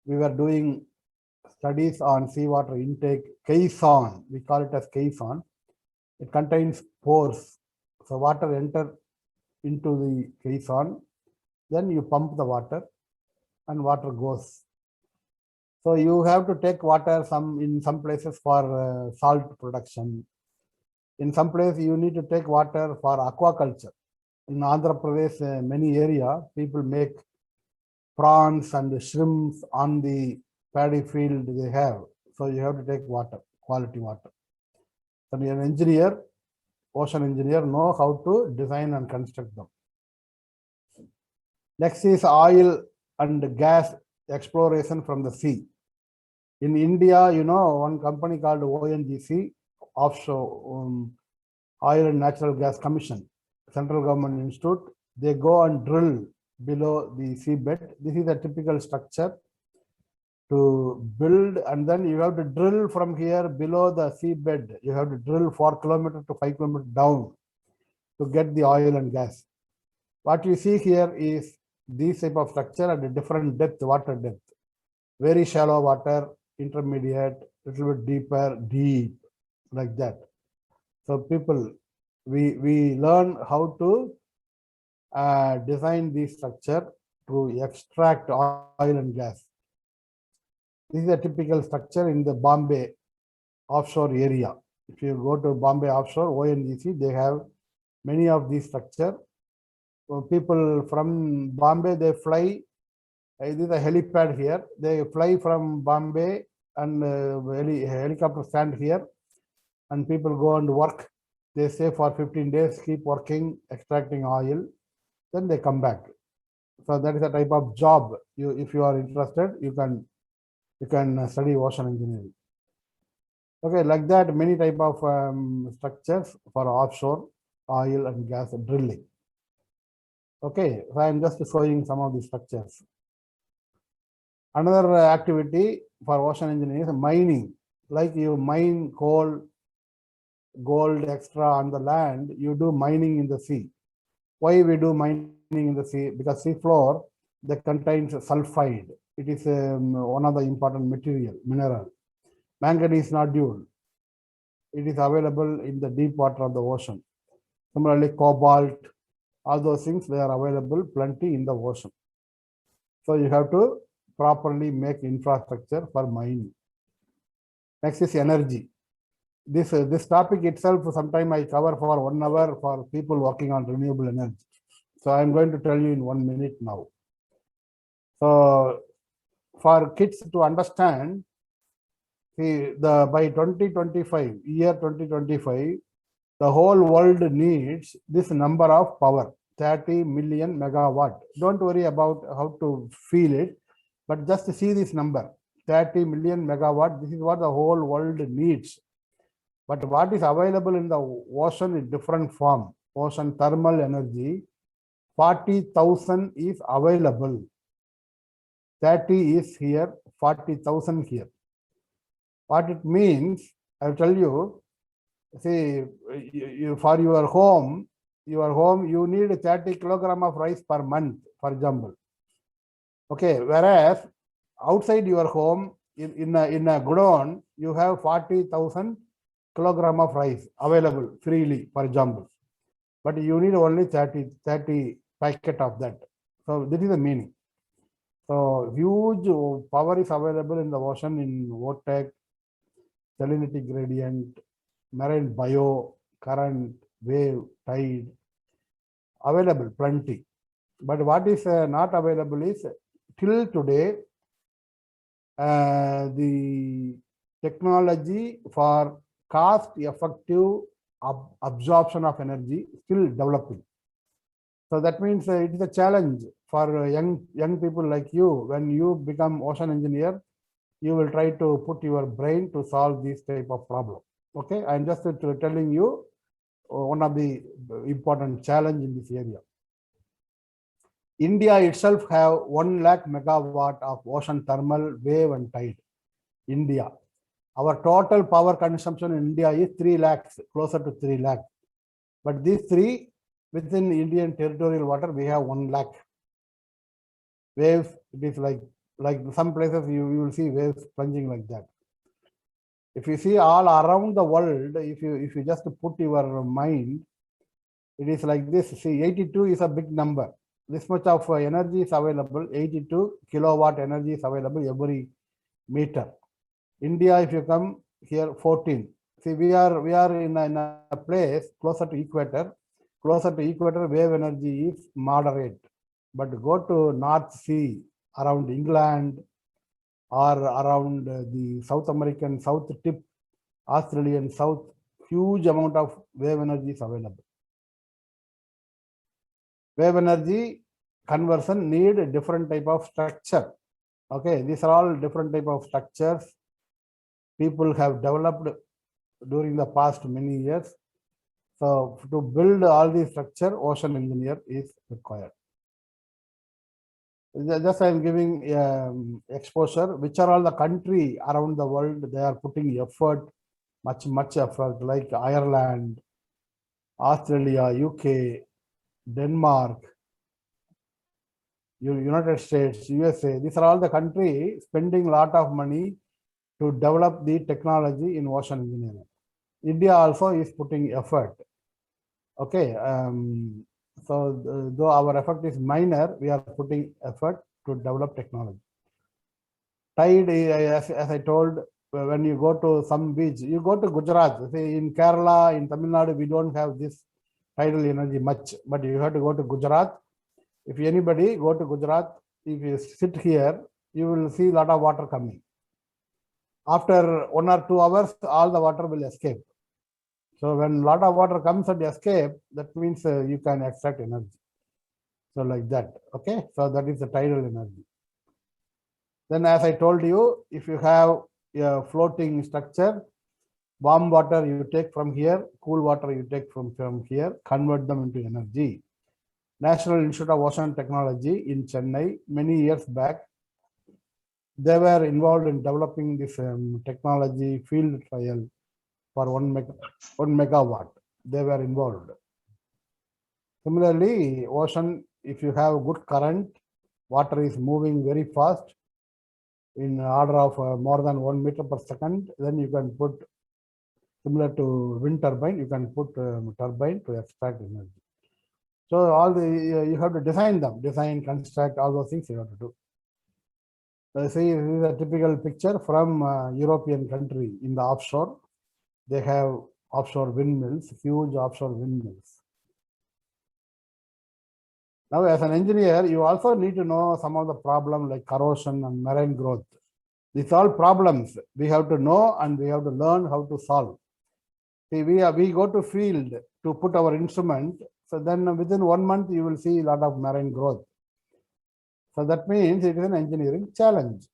we were doing studies on seawater intake, caisson. We call it as caisson. It contains pores. So water enter into the caisson. Then you pump the water and water goes. So you have to take water in some places for salt production. In some places you need to take water for aquaculture. In Andhra Pradesh, many area, people make prawns and shrimps on the paddy field they have. So you have to take water, quality water. So an engineer, ocean engineer, know how to design and construct them. Next is oil and gas exploration from the sea. In India, you know, one company called ONGC, Offshore Oil and Natural Gas Commission, Central Government Institute, they go and drill below the seabed. This is a typical structure to build, and then you have to drill from here below the seabed. You have to drill 4 kilometers to 5 kilometers down to get the oil and gas. What you see here is this type of structure at a different depth, water depth. Very shallow water, intermediate, little bit deeper, deep, like that. So people, we learn how to design this structure to extract oil and gas. This is a typical structure in the Bombay offshore area. If you go to Bombay offshore, ONGC, they have many of these structure. So people from Bombay, they fly. This is a helipad here. They fly from Bombay and helicopter stand here, and people go and work. They stay for 15 days, keep working, extracting oil. Then they come back. So that is a type of job. If you are interested, you can study ocean engineering. Okay, like that, many type of structures for offshore oil and gas drilling. Okay, so I am just showing some of the structures. Another activity for ocean engineering is mining. Like you mine coal, gold extra on the land, you do mining in the sea. Why we do mining in the sea? Because sea floor that contains sulfide. It is one of the important mineral. Manganese nodule. It is available in the deep water of the ocean. Similarly, cobalt, all those things, they are available plenty in the ocean. So you have to properly make infrastructure for mining. Next is energy. This topic itself, sometime I cover for 1 hour for people working on renewable energy. So I'm going to tell you in 1 minute now. So for kids to understand, see, by 2025, year 2025, the whole world needs this number of power, 30 million megawatt. Don't worry about how to feel it, but just see this number, 30 million megawatt. This is what the whole world needs. But what is available in the ocean in different form. Ocean thermal energy, 40,000 is available. 30 is here, 40,000 here. What it means, I'll tell you, see, for your home, you need 30 kilogram of rice per month, for example. Okay, whereas outside your home, in a godown, you have 40,000 kilogram of rice available freely, for example. but you need only 30 packet of that. So this is the meaning. So huge power is available in the ocean in vortex, salinity gradient, marine bio, current, wave, tide, available plenty. But what is not available is till today, the technology for cost effective absorption of energy still developing. So that means it is a challenge for young people like you. When you become ocean engineer, you will try to put your brain to solve this type of problem. Okay, I'm just telling you one of the important challenge in this area. India itself have 1 lakh megawatt of ocean thermal, wave and tide. India. Our total power consumption in India is 3 lakhs, closer to 3 lakhs. But these three within Indian territorial water, we have 1 lakh. Waves, it is like some places you will see waves plunging like that. If you see all around the world, if you just put your mind, it is like this. See, 82 is a big number. This much of energy is available. 82 kilowatt energy is available every meter. India, if you come here, 14. See, we are in a place closer to equator. Closer to equator, wave energy is moderate. But go to North Sea, around England, or around the South American South tip, Australian South, huge amount of wave energy is available. Wave energy conversion need a different type of structure. Okay, these are all different type of structures people have developed during the past many years. So to build all these structure, ocean engineer is required. Just I am giving exposure, which are all the country around the world, they are putting effort, much effort, like Ireland, Australia, UK, Denmark, United States, USA. These are all the country spending a lot of money to develop the technology in ocean engineering. India also is putting effort. Okay, so though our effort is minor, we are putting effort to develop technology. Tide, as I told, when you go to some beach, you go to Gujarat. See, in Kerala, in Tamil Nadu, we don't have this tidal energy much, but you have to go to Gujarat. If anybody go to Gujarat, if you sit here, you will see a lot of water coming. After 1 or 2 hours, all the water will escape. So when a lot of water comes and escape, that means you can extract energy. So like that, okay? So that is the tidal energy. Then as I told you, if you have a floating structure, warm water you take from here, cool water you take from here, convert them into energy. National Institute of Ocean Technology in Chennai, many years back, they were involved in developing this technology field trial for 1 megawatt. They were involved. Similarly, ocean, if you have good current, water is moving very fast in order of more than 1 meter per second, then you can put, similar to wind turbine, you can put turbine to extract energy. So all the, you have to design them, construct, all those things you have to do. See, this is a typical picture from European country in the offshore. They have offshore windmills, huge offshore windmills. Now, as an engineer, you also need to know some of the problems like corrosion and marine growth. These are all problems we have to know and we have to learn how to solve. See, we go to field to put our instrument. So then within 1 month, you will see a lot of marine growth. So that means it is an engineering challenge.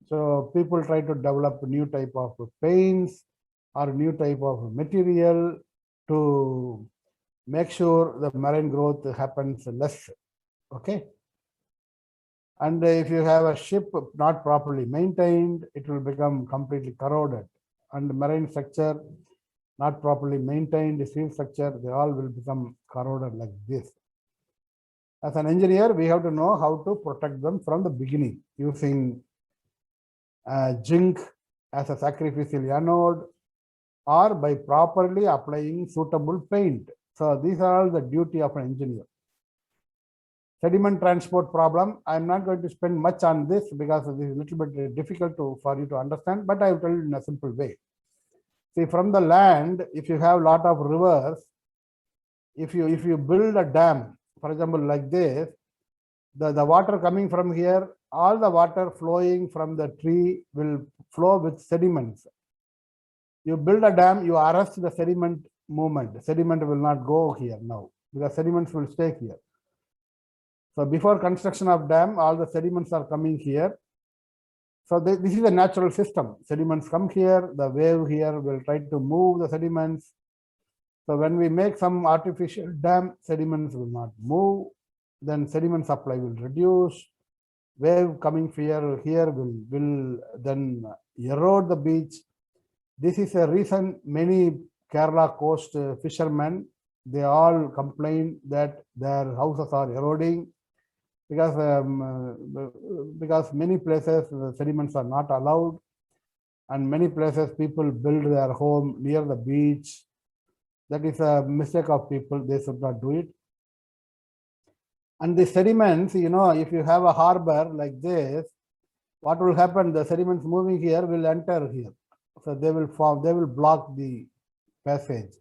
So people try to develop new type of paints or new type of material to make sure the marine growth happens less. Okay. And if you have a ship not properly maintained, it will become completely corroded. And marine structure not properly maintained, steel structure, they all will become corroded like this. As an engineer, we have to know how to protect them from the beginning using zinc as a sacrificial anode or by properly applying suitable paint. So these are all the duty of an engineer. Sediment transport problem. I'm not going to spend much on this because it is a little bit difficult for you to understand, but I will tell you in a simple way. See, from the land, if you have a lot of rivers, if you build a dam, for example, like this, the water coming from here, all the water flowing from the tree will flow with sediments. You build a dam, you arrest the sediment movement. Sediment will not go here now because sediments will stay here. So before construction of dam, all the sediments are coming here. So this is a natural system. Sediments come here, the wave here will try to move the sediments. So when we make some artificial dam, sediments will not move. Then sediment supply will reduce. Wave coming here will then erode the beach. This is a reason many Kerala coast fishermen, they all complain that their houses are eroding because many places the sediments are not allowed, and many places people build their home near the beach. That is a mistake of people. They should not do it. And the sediments, if you have a harbor like this, what will happen? The sediments moving here will enter here. So they will block the passage.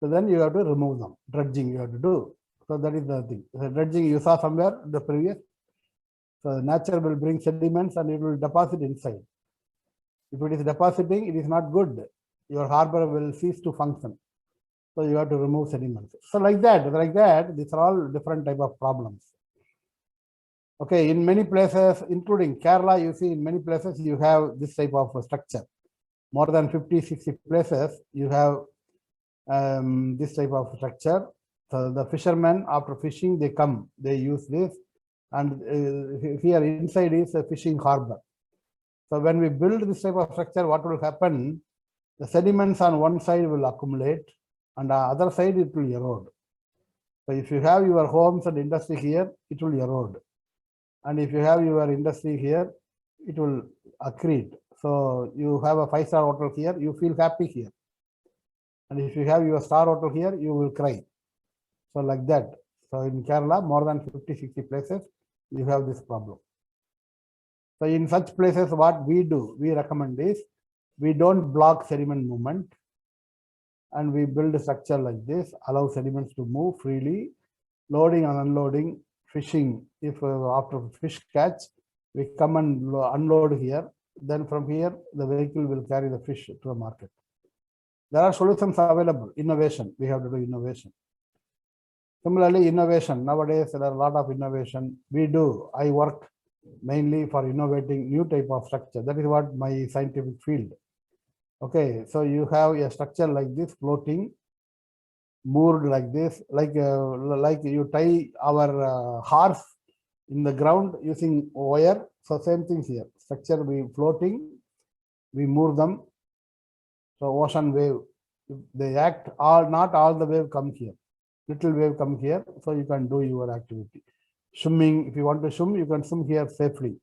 So then you have to remove them. Dredging you have to do. So that is the thing. The dredging you saw somewhere the previous. So nature will bring sediments and it will deposit inside. If it is depositing, it is not good. Your harbor will cease to function. So you have to remove sediments. So like that, these are all different type of problems. Okay, in many places, including Kerala, you see in many places you have this type of structure. More than 50, 60 places, you have this type of structure. So the fishermen, after fishing, they come, they use this. And here inside is a fishing harbor. So when we build this type of structure, what will happen? The sediments on one side will accumulate and the other side it will erode. So if you have your homes and industry here, it will erode. And if you have your industry here, it will accrete. So you have a 5-star hotel here, you feel happy here. And if you have your star hotel here, you will cry. So like that. So in Kerala, more than 50, 60 places, you have this problem. So in such places, what we do, we recommend is, we don't block sediment movement and we build a structure like this, allow sediments to move freely, loading and unloading, fishing. If after fish catch, we come and unload here, then from here, the vehicle will carry the fish to the market. There are solutions available. Innovation, we have to do innovation. Similarly, innovation, nowadays there are a lot of innovation. I work mainly for innovating new type of structure. That is what my scientific field. Okay, so you have a structure like this, floating, moored like this, like you tie our horse in the ground using wire. So same thing here. Structure we floating, we moor them. So ocean wave, if they act, not all the wave come here. Little wave come here, so you can do your activity. Swimming, if you want to swim, you can swim here safely.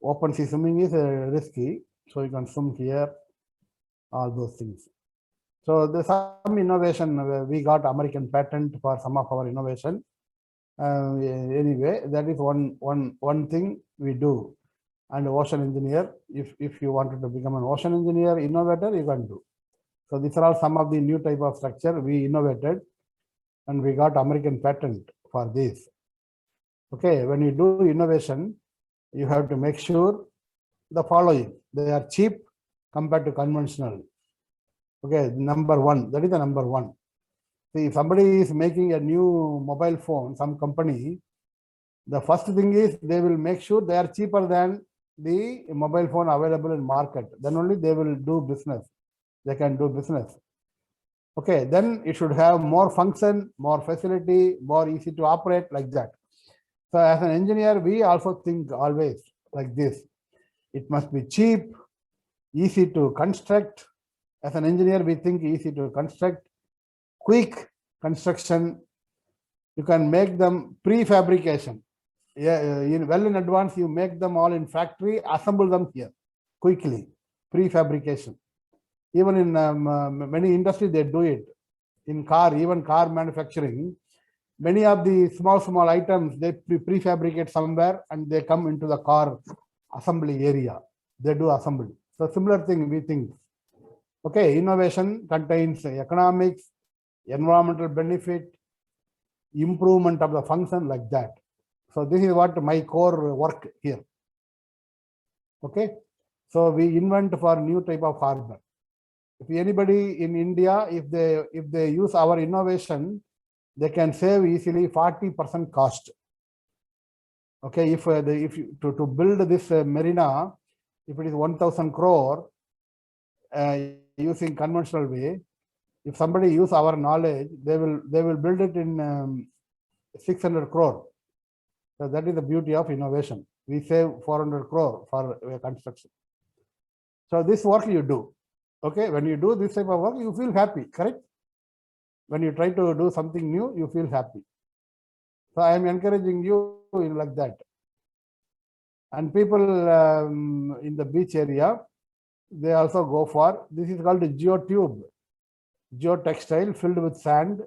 Open sea swimming is risky, so you can swim here, all those things. So there's some innovation. We got American patent for some of our innovation. Anyway, that is one thing we do. And ocean engineer, if you wanted to become an ocean engineer, innovator, you can do. So these are all some of the new type of structure we innovated, and we got American patent for this. Okay, when you do innovation, you have to make sure the following: they are cheap compared to conventional. Okay, number one, that is the number one. See, if somebody is making a new mobile phone, some company, the first thing is they will make sure they are cheaper than the mobile phone available in market. Then only they will do business. They can do business. Okay, then it should have more function, more facility, more easy to operate, like that. So as an engineer, we also think always like this. It must be cheap, easy to construct. As an engineer, we think easy to construct, quick construction. You can make them prefabrication. Well in advance, you make them all in factory, assemble them here quickly, prefabrication. Even in many industries, they do it. in car, even car manufacturing, many of the small items they prefabricate somewhere and they come into the car assembly area. They do assembly. So similar thing we think. Okay, innovation contains economics, environmental benefit, improvement of the function, like that. So this is what my core work here. Okay, so we invent for new type of harbor. If anybody in India, if they use our innovation, they can save easily 40% cost. Okay, if to build this marina, if it is 1,000 crore using conventional way, if somebody use our knowledge, they will build it in 600 crore. So that is the beauty of innovation. We save 400 crore for construction. So this work you do. Okay, when you do this type of work, you feel happy, correct? When you try to do something new, you feel happy. So I am encouraging you like that. And people in the beach area, they also go for, this is called a geotube, geotextile filled with sand,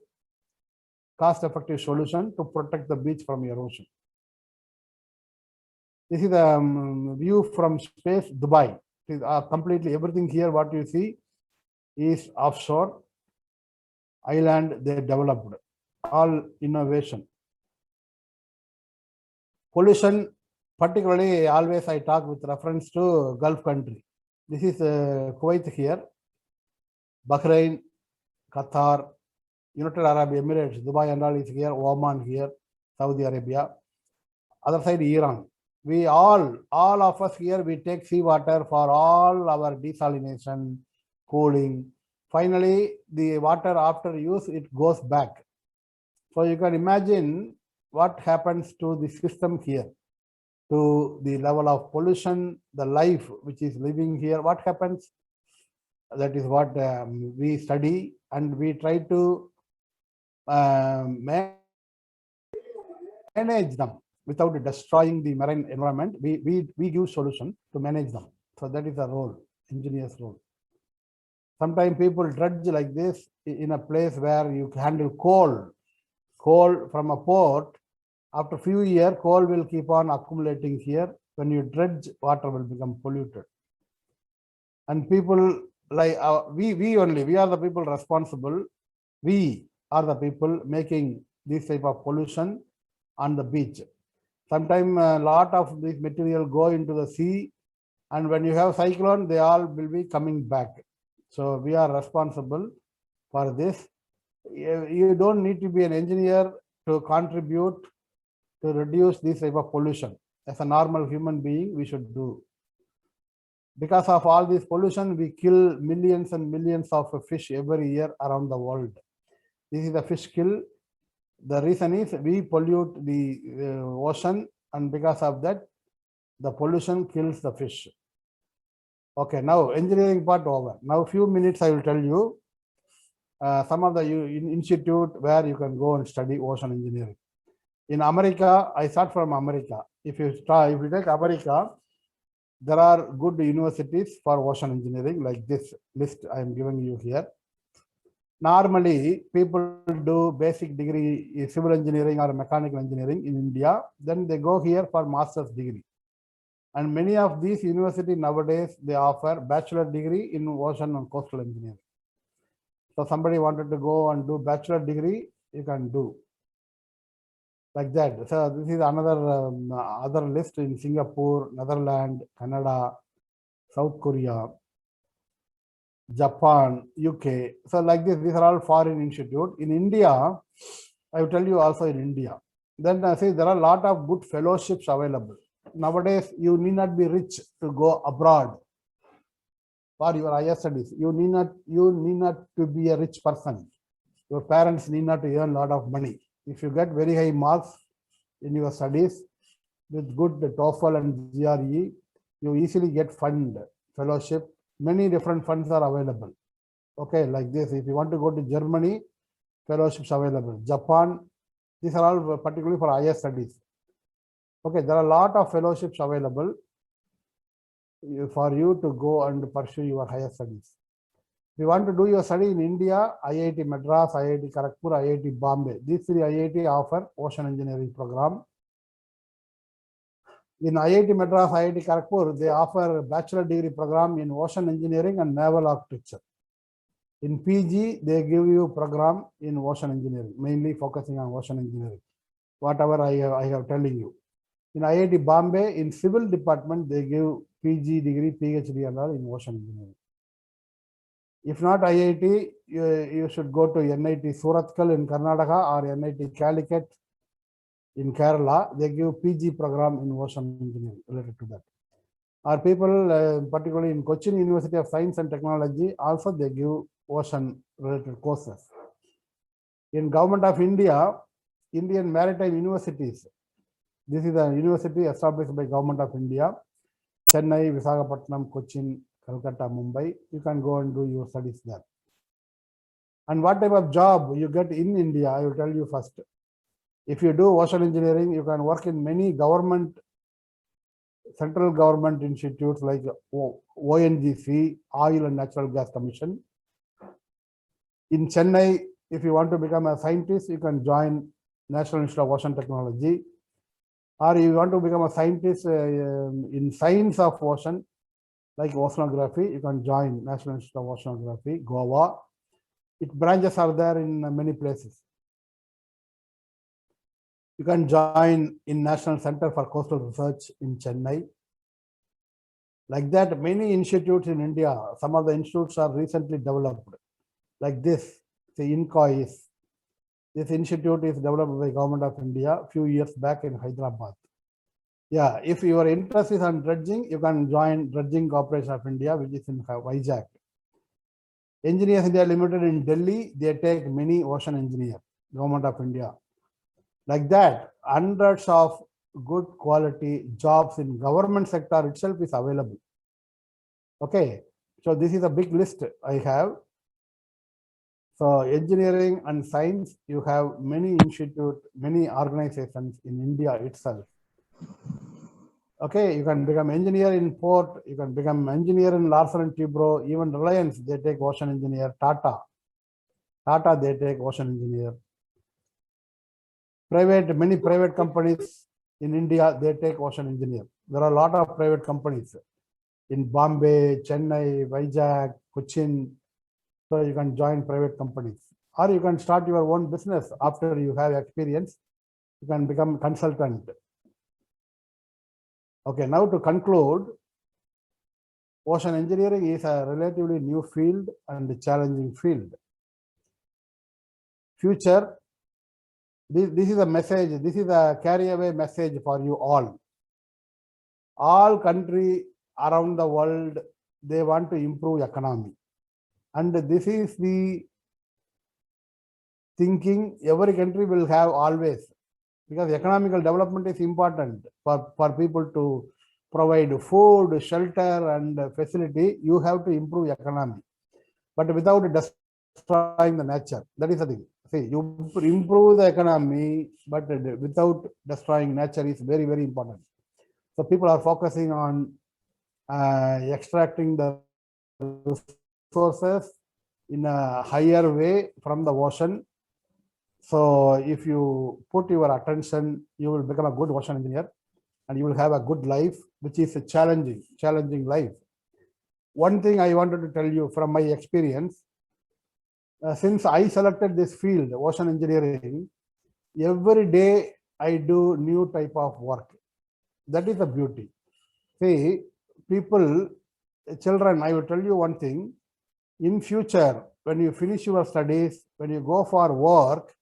cost-effective solution to protect the beach from erosion. This is a view from space, Dubai. It is completely everything here. What you see is offshore island they developed, all innovation. Pollution, particularly always I talk with reference to Gulf country. This is Kuwait here, Bahrain, Qatar, United Arab Emirates, Dubai and all is here, Oman here, Saudi Arabia. Other side Iran. We all of us here, we take seawater for all our desalination, cooling. Finally, the water after use, it goes back. So you can imagine what happens to the system here, to the level of pollution, the life which is living here, what happens? That is what we study, and we try to manage them without destroying the marine environment. We give solution to manage them. So that is the role, engineer's role. Sometimes people dredge like this in a place where you handle coal from a port. After few years, coal will keep on accumulating here. When you dredge, water will become polluted. And people like we are the people responsible. We are the people making this type of pollution on the beach. Sometimes a lot of this material go into the sea, and when you have cyclone, they all will be coming back. So we are responsible for this. You don't need to be an engineer to contribute to reduce this type of pollution. As a normal human being, we should do. Because of all this pollution, we kill millions and millions of fish every year around the world. This is the fish kill. The reason is we pollute the ocean, and because of that, the pollution kills the fish. Okay, now engineering part over. Now few minutes I will tell you some of the institute where you can go and study ocean engineering. In America, I start from America. If you take America, there are good universities for ocean engineering, like this list I am giving you here. Normally, people do basic degree civil engineering or mechanical engineering in India. Then they go here for master's degree. And many of these universities nowadays, they offer bachelor degree in ocean and coastal engineering. So somebody wanted to go and do bachelor degree, you can do like that. So this is another other list in Singapore, Netherlands, Canada, South Korea, Japan, UK. So like this, these are all foreign institute. In India, I will tell you also in India. Then I say there are a lot of good fellowships available. Nowadays, you need not be rich to go abroad for your higher studies. You need not to be a rich person. Your parents need not to earn a lot of money. If you get very high marks in your studies with good TOEFL and GRE, you easily get fund, fellowship. Many different funds are available. Okay, like this. If you want to go to Germany, fellowships available. Japan, these are all particularly for higher studies. Okay, there are a lot of fellowships available for you to go and pursue your higher studies. If you want to do your study in India, IIT Madras, IIT Kharagpur, IIT Bombay, these three IIT offer ocean engineering program. In IIT Madras, IIT Kharagpur, they offer bachelor degree program in ocean engineering and naval architecture. In PG, they give you program in ocean engineering, mainly focusing on ocean engineering, whatever I have telling you. In IIT Bombay, in civil department, they give PG degree, PhD and all in ocean engineering. If not IIT, you should go to NIT Surathkal in Karnataka or NIT Calicut in Kerala. They give PG program in ocean engineering related to that. Or people, particularly in Cochin University of Science and Technology, also they give ocean related courses. In Government of India, Indian Maritime Universities, this is a university established by Government of India, Chennai, Visakhapatnam, Cochin, Calcutta, Mumbai. You can go and do your studies there. And what type of job you get in India, I will tell you first. If you do ocean engineering, you can work in many government, central government institutes like ONGC, Oil and Natural Gas Commission. In Chennai, if you want to become a scientist, you can join National Institute of Ocean Technology. Or you want to become a scientist in science of ocean, like oceanography, you can join National Institute of Oceanography, Goa. Its branches are there in many places. You can join in National Center for Coastal Research in Chennai. Like that, many institutes in India, some of the institutes are recently developed. Like this, the INCOIS. This institute is developed by Government of India a few years back in Hyderabad. Yeah, if your interest is on dredging, you can join Dredging Corporation of India, which is in Vizag. Engineers India Limited in Delhi, they take many ocean engineers, Government of India. Like that, hundreds of good quality jobs in government sector itself is available. Okay, so this is a big list I have. So engineering and science, you have many institutes, many organizations in India itself. Okay, you can become engineer in port, you can become engineer in Larsen and Toubro, even Reliance, they take ocean engineer, Tata, they take ocean engineer. Many private companies in India, they take ocean engineer. There are a lot of private companies in Bombay, Chennai, Vizag, Cochin. So you can join private companies, or you can start your own business after you have experience. You can become consultant. Okay, now to conclude, ocean engineering is a relatively new field and a challenging field. Future, this is a message, this is a carry away message for you all. All countries around the world, they want to improve economy. And this is the thinking every country will have always, because economical development is important for people to provide food, shelter, and facility. You have to improve economy, but without destroying the nature. That is the thing. See, you improve the economy, but without destroying nature is very, very important. So people are focusing on extracting the resources in a higher way from the ocean. So if you put your attention, you will become a good ocean engineer and you will have a good life, which is a challenging life. One thing I wanted to tell you from my experience, since I selected this field, ocean engineering, every day I do new type of work. That is the beauty. See, people, children, I will tell you one thing. In future, when you finish your studies, when you go for work,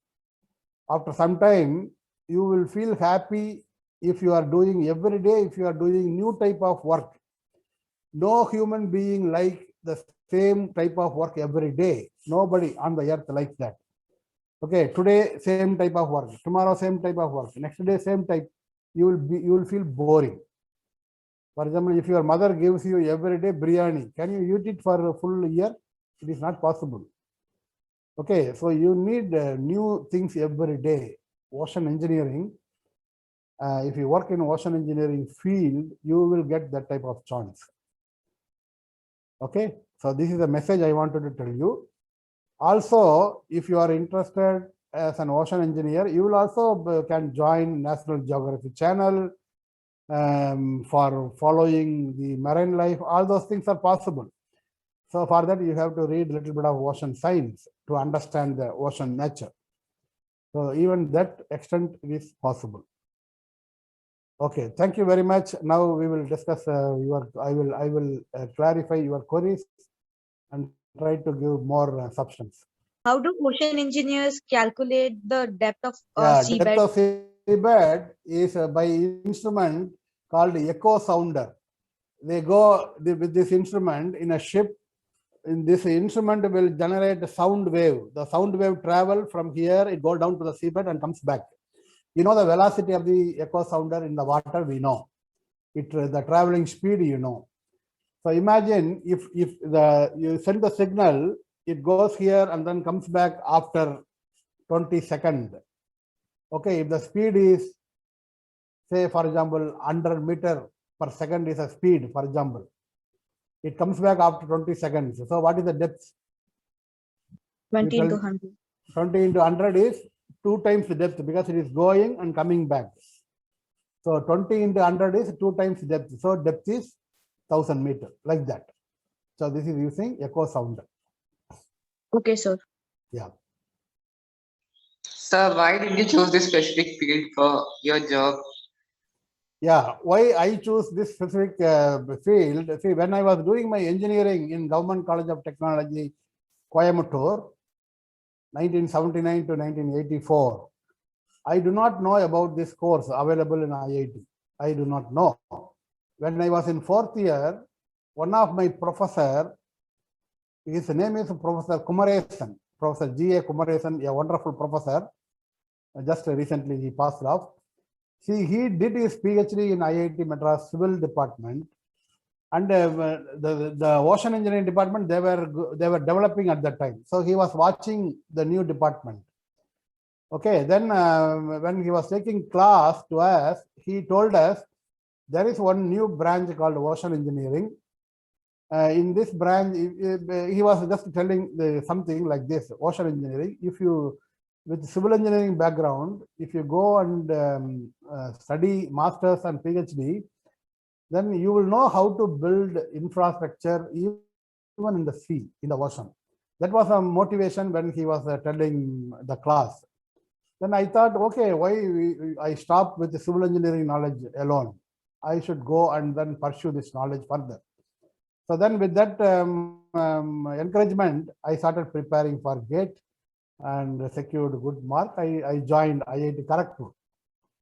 after some time, you will feel happy if you are doing every day, if you are doing new type of work. No human being like the same type of work every day. Nobody on the earth likes that. Okay, today same type of work, tomorrow same type of work, next day same type. You will feel boring. For example, if your mother gives you every day biryani, can you eat it for a full year? It is not possible. Okay, so you need new things every day. Ocean engineering, if you work in ocean engineering field, you will get that type of chance. Okay, So this is a message I wanted to tell you. Also, if you are interested as an ocean engineer, you will also can join National Geographic Channel for following the marine life. All those things are possible. So for that, you have to read a little bit of ocean science to understand the ocean nature. So even that extent is possible. Okay, thank you very much. Now we will discuss I will clarify your queries and try to give more substance. How do ocean engineers calculate the depth of Depth seabed? of seabed is by instrument called echo sounder. They go with this instrument in a ship. In this instrument will generate a sound wave. The sound wave travel from here, it goes down to the seabed and comes back. You know the velocity of the echo sounder in the water, we know. The traveling speed, you know. So imagine if you send the signal, it goes here and then comes back after 20 seconds. Okay, if the speed is, say, for example, 100 meter per second is a speed, for example, it comes back after 20 seconds. So what is the depth? 20 into 100. 20 into 100 is 2 times the depth because it is going and coming back. So 20 into 100 is 2 times depth. So depth is 1000 meter, like that. So this is using echo sounder. Okay, sir. Yeah. Sir, why did you choose this specific field for your job? Yeah, why I choose this specific field? See, when I was doing my engineering in Government College of Technology, Coimbatore, 1979 to 1984, I do not know about this course available in IIT. I do not know. When I was in 4th year, one of my professor, his name is Professor Kumaresan, Professor G.A. Kumaresan, a wonderful professor. Just recently he passed off. See, he did his PhD in IIT Madras Civil Department, and the ocean engineering department they were developing at that time. So he was watching the new department. Okay, then when he was taking class to us, he told us there is one new branch called ocean engineering. In this branch, he was just telling something like this: ocean engineering. If you with civil engineering background, if you go and study masters and PhD, then you will know how to build infrastructure even in the sea, in the ocean. That was a motivation when he was telling the class. Then I thought, okay, why I stopped with the civil engineering knowledge alone? I should go and then pursue this knowledge further. So then with that encouragement, I started preparing for GATE and secured good mark. I joined IIT Kharagpur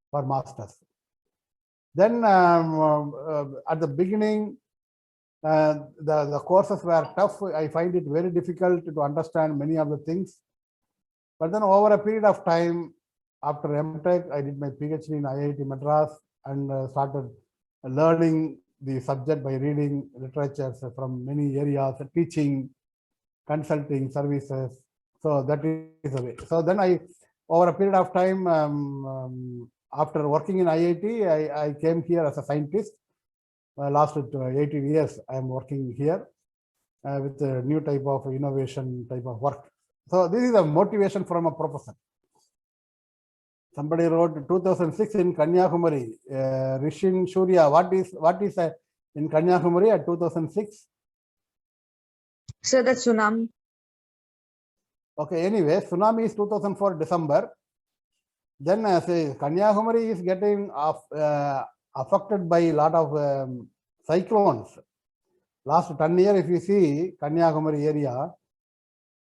for masters. Then at the beginning, the courses were tough. I find it very difficult to understand many of the things. But then over a period of time, after MTech, I did my PhD in IIT Madras and started learning the subject by reading literatures from many areas, teaching, consulting services. So that is the way. So then over a period of time, after working in IIT, I came here as a scientist. Last 18 years, I am working here with a new type of innovation type of work. So this is a motivation from a professor. Somebody wrote 2006 in Kanyakumari, Rishin Surya. What is in Kanyakumari at 2006? So the tsunami. Okay, anyway, tsunami is 2004 December. Then say Kanyakumari is getting affected by a lot of cyclones. Last 10 years, if you see Kanyakumari area,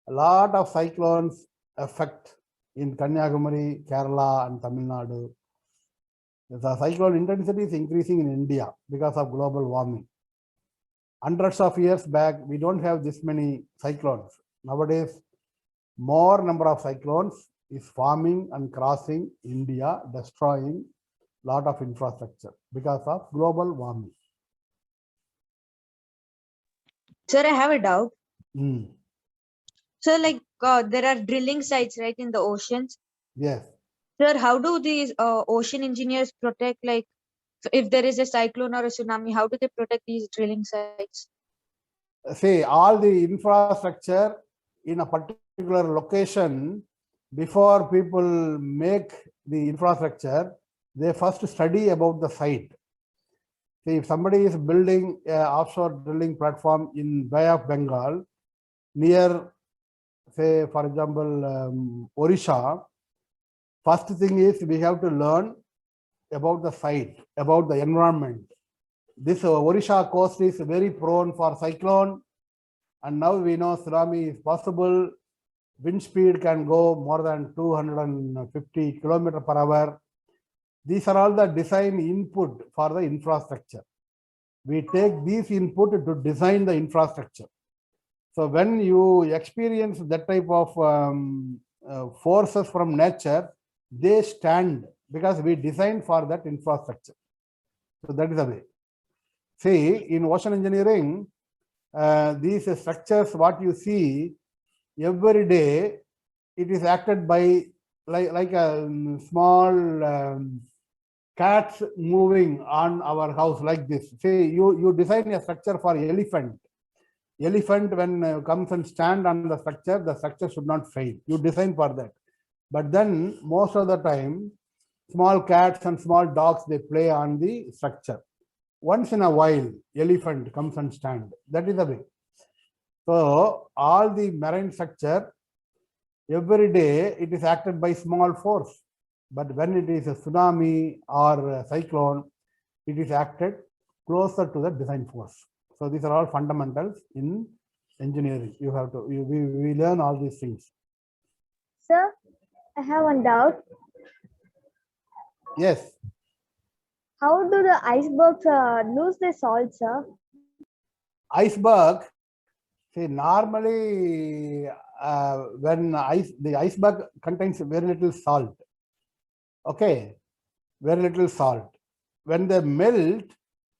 a lot of cyclones affect in Kanyakumari, Kerala and Tamil Nadu. The cyclone intensity is increasing in India because of global warming. Hundreds of years back, we don't have this many cyclones. Nowadays, more number of cyclones is forming and crossing India, destroying a lot of infrastructure because of global warming. Sir, I have a doubt. Mm. So like there are drilling sites, right, in the oceans? Yes. Sir, how do these ocean engineers protect, like, if there is a cyclone or a tsunami, how do they protect these drilling sites? say all the infrastructure in a particular location, before people make the infrastructure, they first study about the site. See, if somebody is building an offshore drilling platform in Bay of Bengal near, say, for example, Odisha, first thing is we have to learn about the site, about the environment. This Odisha coast is very prone for cyclone, and now we know tsunami is possible. Wind speed can go more than 250 km per hour. These are all the design input for the infrastructure. We take these input to design the infrastructure. So when you experience that type of forces from nature, they stand because we designed for that infrastructure. So that is the way. See, in ocean engineering, these structures, what you see every day, it is acted by like a small cats moving on our house like this. Say you design a structure for elephant. Elephant, when comes and stand on the structure should not fail. You design for that. But then most of the time, small cats and small dogs, they play on the structure. Once in a while, elephant comes and stand. That is the way. So all the marine structure, every day it is acted by small force. But when it is a tsunami or a cyclone, it is acted closer to the design force. So these are all fundamentals in engineering. You have to, we learn all these things. Sir, I have one doubt. Yes. How do the icebergs lose their salt, sir? Iceberg, see, normally when the iceberg contains very little salt. Okay, very little salt. When they melt,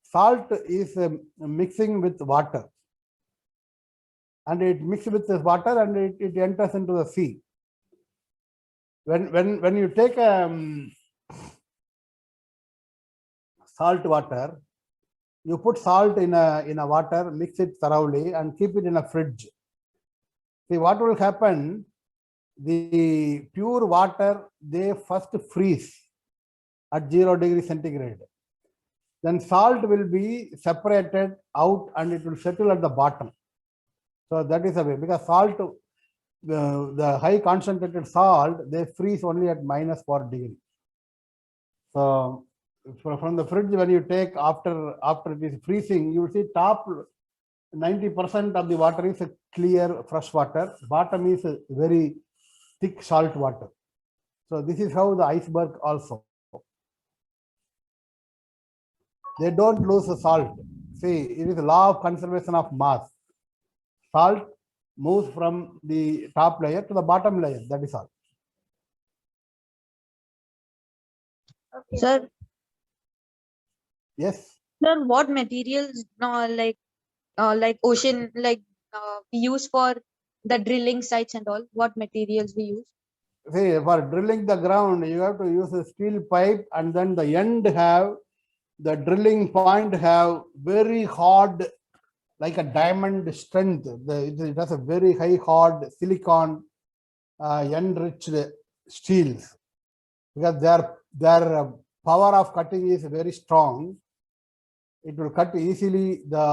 salt is mixing with water, and it mixes with the water and it enters into the sea. When you take salt water, you put salt in a water, mix it thoroughly, and keep it in a fridge. See, what will happen? The pure water, they first freeze at 0 degrees centigrade. Then salt will be separated out and it will settle at the bottom. So that is the way, because salt, the high concentrated salt, they freeze only at -4 degrees. So from the fridge, when you take after it is freezing, you will see top 90% of the water is clear fresh water. Bottom is very thick salt water. So this is how the iceberg also. They don't lose the salt. See, it is the law of conservation of mass. Salt moves from the top layer to the bottom layer. That is all. Okay. Sir, Yes. sir, what materials like ocean we use for the drilling sites and all? What materials we use? See, for drilling the ground, you have to use a steel pipe, and then the end have the drilling point have very hard, like a diamond strength. It has a very high hard silicon enriched steels, because their power of cutting is very strong. It will cut easily the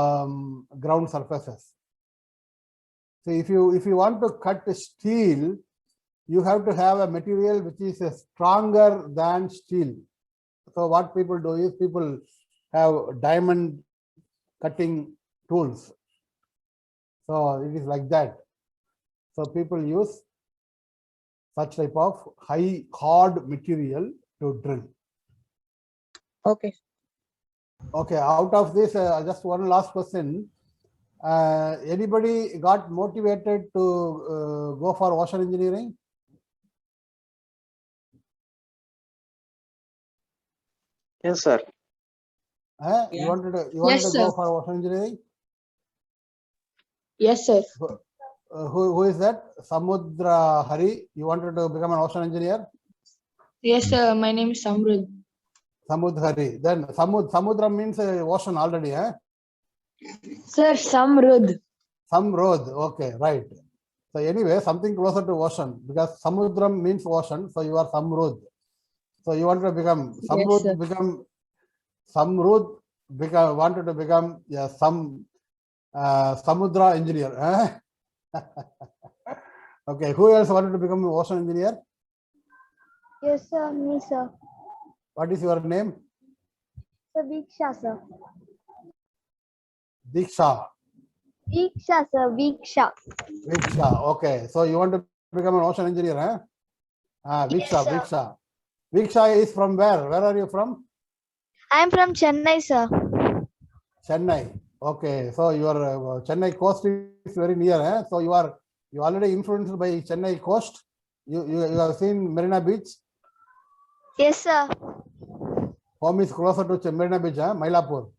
ground surfaces. So if you want to cut steel, you have to have a material which is stronger than steel. So what people do is people have diamond cutting tools. So it is like that. So people use such type of high hard material to drill. Okay. Okay, out of this, just one last question. Anybody got motivated to go for ocean engineering? Yes, sir. You wanted to go for ocean engineering? Yes, sir. Who is that? Samudra Hari. You wanted to become an ocean engineer? Yes, sir. My name is Samrud. Samud Hari. Then Samudra means ocean already, eh? Sir, Samrud. Samrud. Okay, right. So anyway, something closer to ocean because Samudram means ocean. So you are Samrud. So you want to become Samrud, sir. become Samrud, wanted to become Samudra engineer. Eh? Okay, who else wanted to become an ocean engineer? Yes, sir. Me, sir. What is your name? Sir, Viksha, sir. Diksha. Viksha, sir. Viksha. Viksha. Okay, so you want to become an ocean engineer, huh? Viksha, Yes, sir. Viksha. Viksha is from where? Where are you from? I am from Chennai, sir. Chennai. Okay, so your Chennai coast is very near, eh? So you already influenced by Chennai coast. You have seen Marina Beach. Yes, sir. Home is closer to Marina Beach, huh? Mylapore.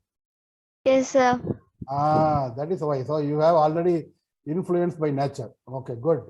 Yes, sir. That is why. So you have already influenced by nature. Okay, good.